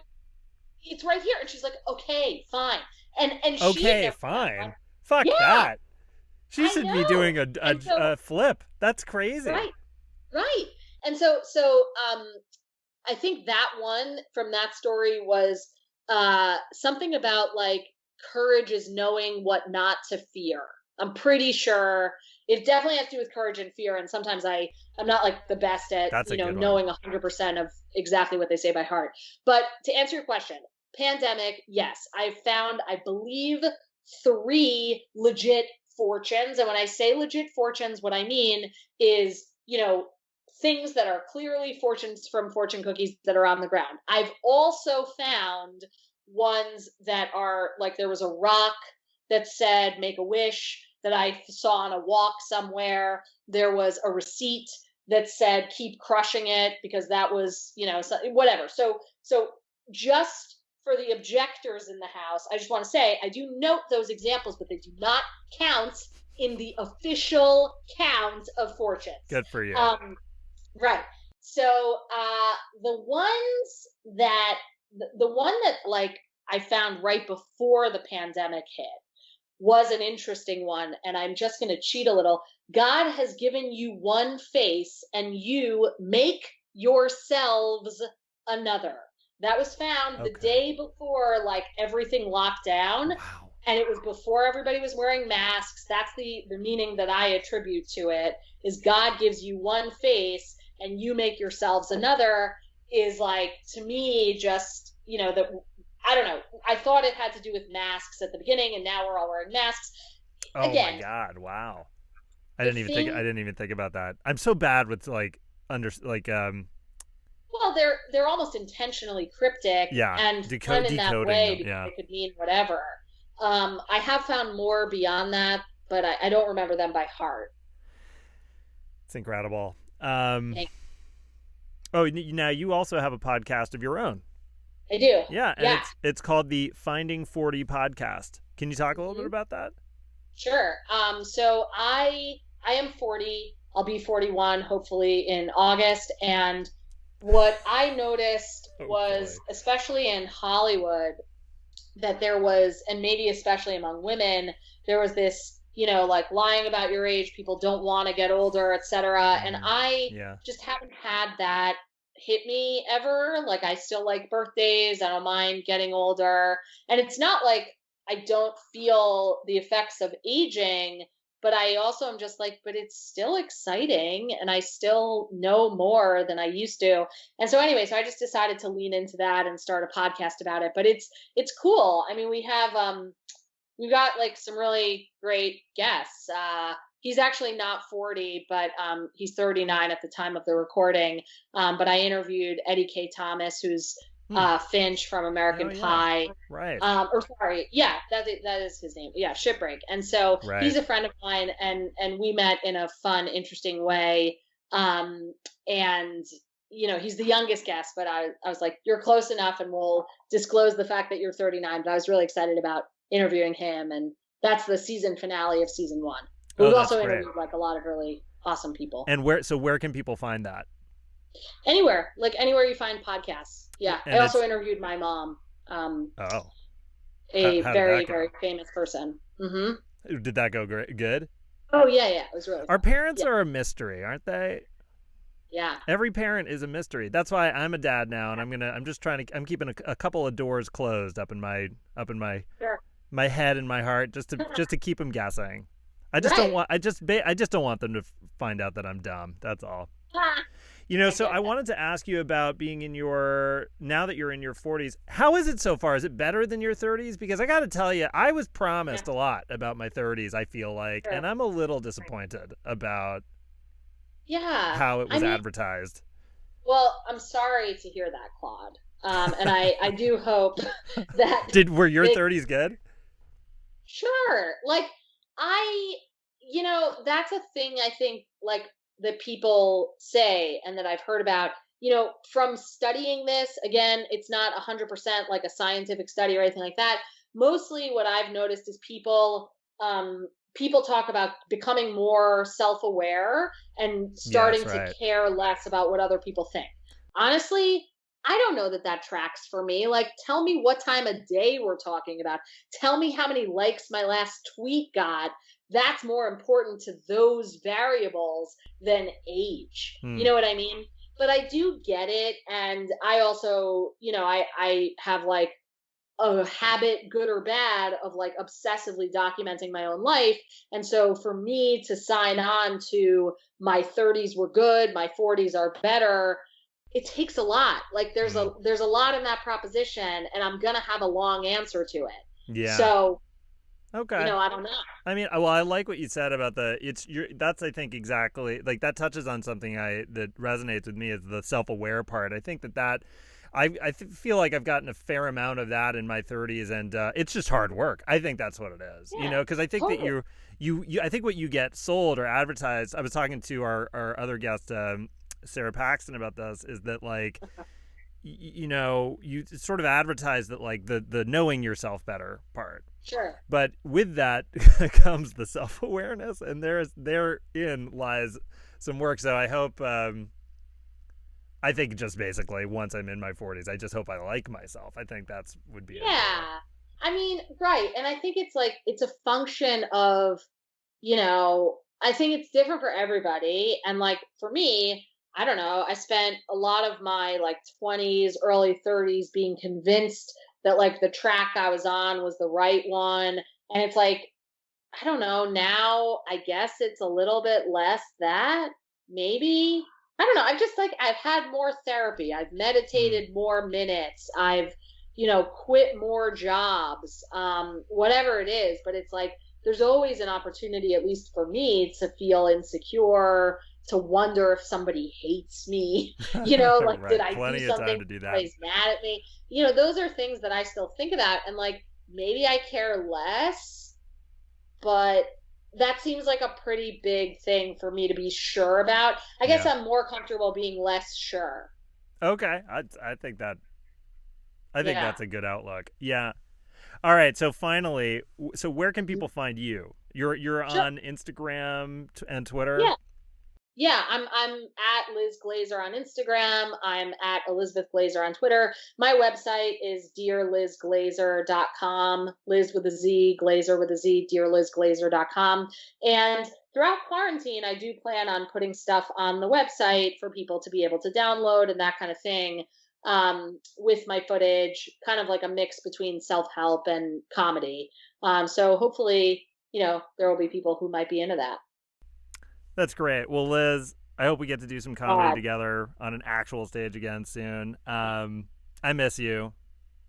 it's right here. And she's like, okay, fine. And she Okay, fine. Fuck Yeah. that. She I should be know. doing And so- a flip. That's crazy. Right. And so I think that one from that story was something about like courage is knowing what not to fear. I'm pretty sure it definitely has to do with courage and fear. And sometimes I'm not like the best at, That's a good one. knowing 100% of exactly what they say by heart. But to answer your question, pandemic, yes, I found, I believe, 3 legit fortunes. And when I say legit fortunes, what I mean is, things that are clearly fortunes from fortune cookies that are on the ground. I've also found ones that are like, there was a rock that said, make a wish, that I saw on a walk somewhere. There was a receipt that said, keep crushing it, because that was, whatever. So just for the objectors in the house, I just want to say, I do note those examples, but they do not count in the official count of fortunes. Good for you. Right. So the one that like I found right before the pandemic hit was an interesting one, and I'm just going to cheat a little. God has given you one face, and you make yourselves another. That was found the day before like everything locked down. Wow. And it was before everybody was wearing masks. That's the meaning that I attribute to it, is God gives you one face and you make yourselves another, is like, to me, just, that, I don't know. I thought it had to do with masks at the beginning, and now we're all wearing masks. Oh Again, my God. Wow. I didn't even think about that. I'm so bad with well, they're almost intentionally cryptic, and fun in that way, because it could mean whatever. I have found more beyond that, but I don't remember them by heart. It's incredible. Oh, now you also have a podcast of your own. I do. Yeah, and it's called the Finding 40 podcast. Can you talk a little bit about that? Sure. So I am 40. I'll be 41 hopefully in August, and what I noticed was, especially in Hollywood, that there was, and maybe especially among women, there was this, like lying about your age, people don't want to get older, etc. And I just haven't had that hit me ever. Like, I still like birthdays. I don't mind getting older. And it's not like I don't feel the effects of aging, but I also am just like, but it's still exciting, and I still know more than I used to. And so anyway, so I just decided to lean into that and start a podcast about it. But it's cool. I mean, we've got like some really great guests. He's actually not 40, but he's 39 at the time of the recording. But I interviewed Eddie K. Thomas, who's Finch from American Pie. Right. That is his name. Yeah, Shipbreak. And so he's a friend of mine, and we met in a fun, interesting way. And he's the youngest guest, but I was like, you're close enough, and we'll disclose the fact that you're 39. But I was really excited about interviewing him, and that's the season finale of season 1. We've also interviewed like a lot of really awesome people. And where can people find that? Anywhere you find podcasts. Yeah. And I also interviewed my mom. A very, very famous person. Mm-hmm. Did that go good? Oh yeah. It was really fun. Our parents are a mystery, aren't they? Yeah. Every parent is a mystery. That's why I'm a dad now, and I'm keeping a couple of doors closed up in my my head and my heart, just to keep them guessing. I just don't want them to find out that I'm dumb. That's all. So I wanted to ask you about being now that you're in your 40s. How is it so far? Is it better than your 30s? Because I got to tell you, I was promised a lot about my 30s, I feel like, and I'm a little disappointed about how it was advertised. Well, I'm sorry to hear that, Claude. And I do hope that... Were your 30s good? Sure. Like I, that's a thing I think like that people say and that I've heard about, from studying this. Again, it's not 100% like a scientific study or anything like that. Mostly what I've noticed is people talk about becoming more self-aware and Yes, starting to right. care less about what other people think. Honestly, I don't know that that tracks for me. Like, tell me what time of day we're talking about. Tell me how many likes my last tweet got. That's more important to those variables than age. Hmm. You know what I mean? But I do get it. And I also, I have like a habit, good or bad, of like obsessively documenting my own life. And so for me to sign on to my 30s were good, my 40s are better, it takes a lot. Like there's a lot in that proposition, and I'm gonna have a long answer to it. Yeah. So Okay. I don't know. I mean, well, I like what you said about that's I think exactly like that touches on something that resonates with me is the self-aware part. I think that feel like I've gotten a fair amount of that in my 30s, and it's just hard work. I think that's what it is, Yeah, because I think that totally. I think what you get sold or advertised. I was talking to our other guest, Sarah Paxton, about this. Is that like you sort of advertise that like the knowing yourself better part. Sure. But with that comes the self-awareness, and therein lies some work. So I hope, I think just basically once I'm in my 40s, I just hope I like myself. I think that's would be a goal. Yeah. I mean, right. And I think it's like it's a function of, I think it's different for everybody. And like for me, I don't know, I spent a lot of my like 20s, early 30s being convinced that like the track I was on was the right one. And it's like, I don't know, now I guess it's a little bit less that, maybe. I don't know. I've had more therapy. I've Hmm. meditated more minutes. I've, quit more jobs, whatever it is. But it's like, there's always an opportunity, at least for me, to feel insecure, to wonder if somebody hates me, like, did Right. I do Plenty of time something? to do that. Somebody's mad at me. Those are things that I still think about. And like, maybe I care less, but that seems like a pretty big thing for me to be sure about. I guess Yeah. I'm more comfortable being less sure. Okay. I think Yeah. that's a good outlook. Yeah. All right. So finally, so where can people find you? You're Sure. on Instagram and Twitter. Yeah. Yeah, I'm at Liz Glazer on Instagram. I'm at Elizabeth Glazer on Twitter. My website is dearlizglazer.com. Liz with a Z, Glazer with a Z, dearlizglazer.com. And throughout quarantine, I do plan on putting stuff on the website for people to be able to download and that kind of thing, with my footage, kind of like a mix between self-help and comedy. So hopefully, there will be people who might be into that. That's great. Well, Liz, I hope we get to do some comedy God. together on an actual stage again soon. I miss you.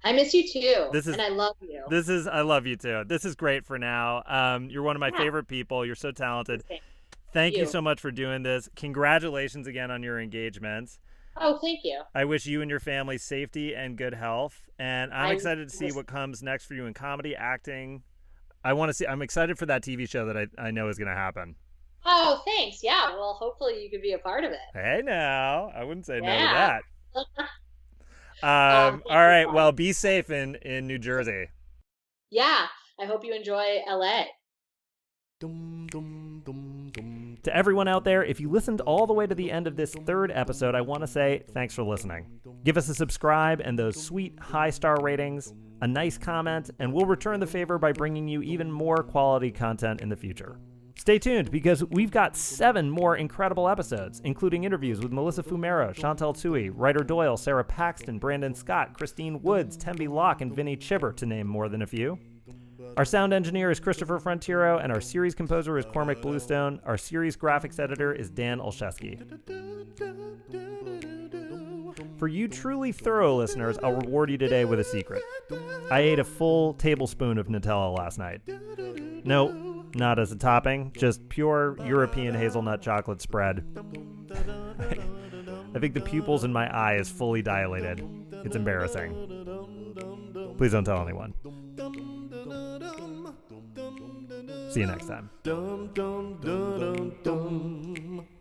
I miss you too, This and is I love you. I love you too. This is great for now. You're one of my Yeah, favorite people. You're so talented. thank Thank you you. so much for doing this. Congratulations again on your engagement. Oh, thank you. I wish you and your family safety and good health. And I'm I excited to see was. what comes next for you in comedy, acting. I'm excited for that TV show that I know is going to happen. Oh, thanks. Yeah. Well, hopefully you could be a part of it. Hey, now. I wouldn't say no to Yeah. that. All Thank you, right. Paul. Well, be safe in New Jersey. Yeah. I hope you enjoy LA. To everyone out there, if you listened all the way to the end of this third episode, I want to say thanks for listening. Give us a subscribe and those sweet high-star ratings, a nice comment, and we'll return the favor by bringing you even more quality content in the future. Stay tuned because we've got 7 more incredible episodes, including interviews with Melissa Fumero, Chantal Tui, Ryder Doyle, Sarah Paxton, Brandon Scott, Christine Woods, Tembi Locke, and Vinny Chibber, to name more than a few. Our sound engineer is Christopher Frontiero, and our series composer is Cormac Bluestone. Our series graphics editor is Dan Olszewski. For you truly thorough listeners, I'll reward you today with a secret. I ate a full tablespoon of Nutella last night. No, not as a topping, just pure European hazelnut chocolate spread. I think the pupils in my eye is fully dilated. It's embarrassing. Please don't tell anyone. See you next time. Dum dum dum dum dum.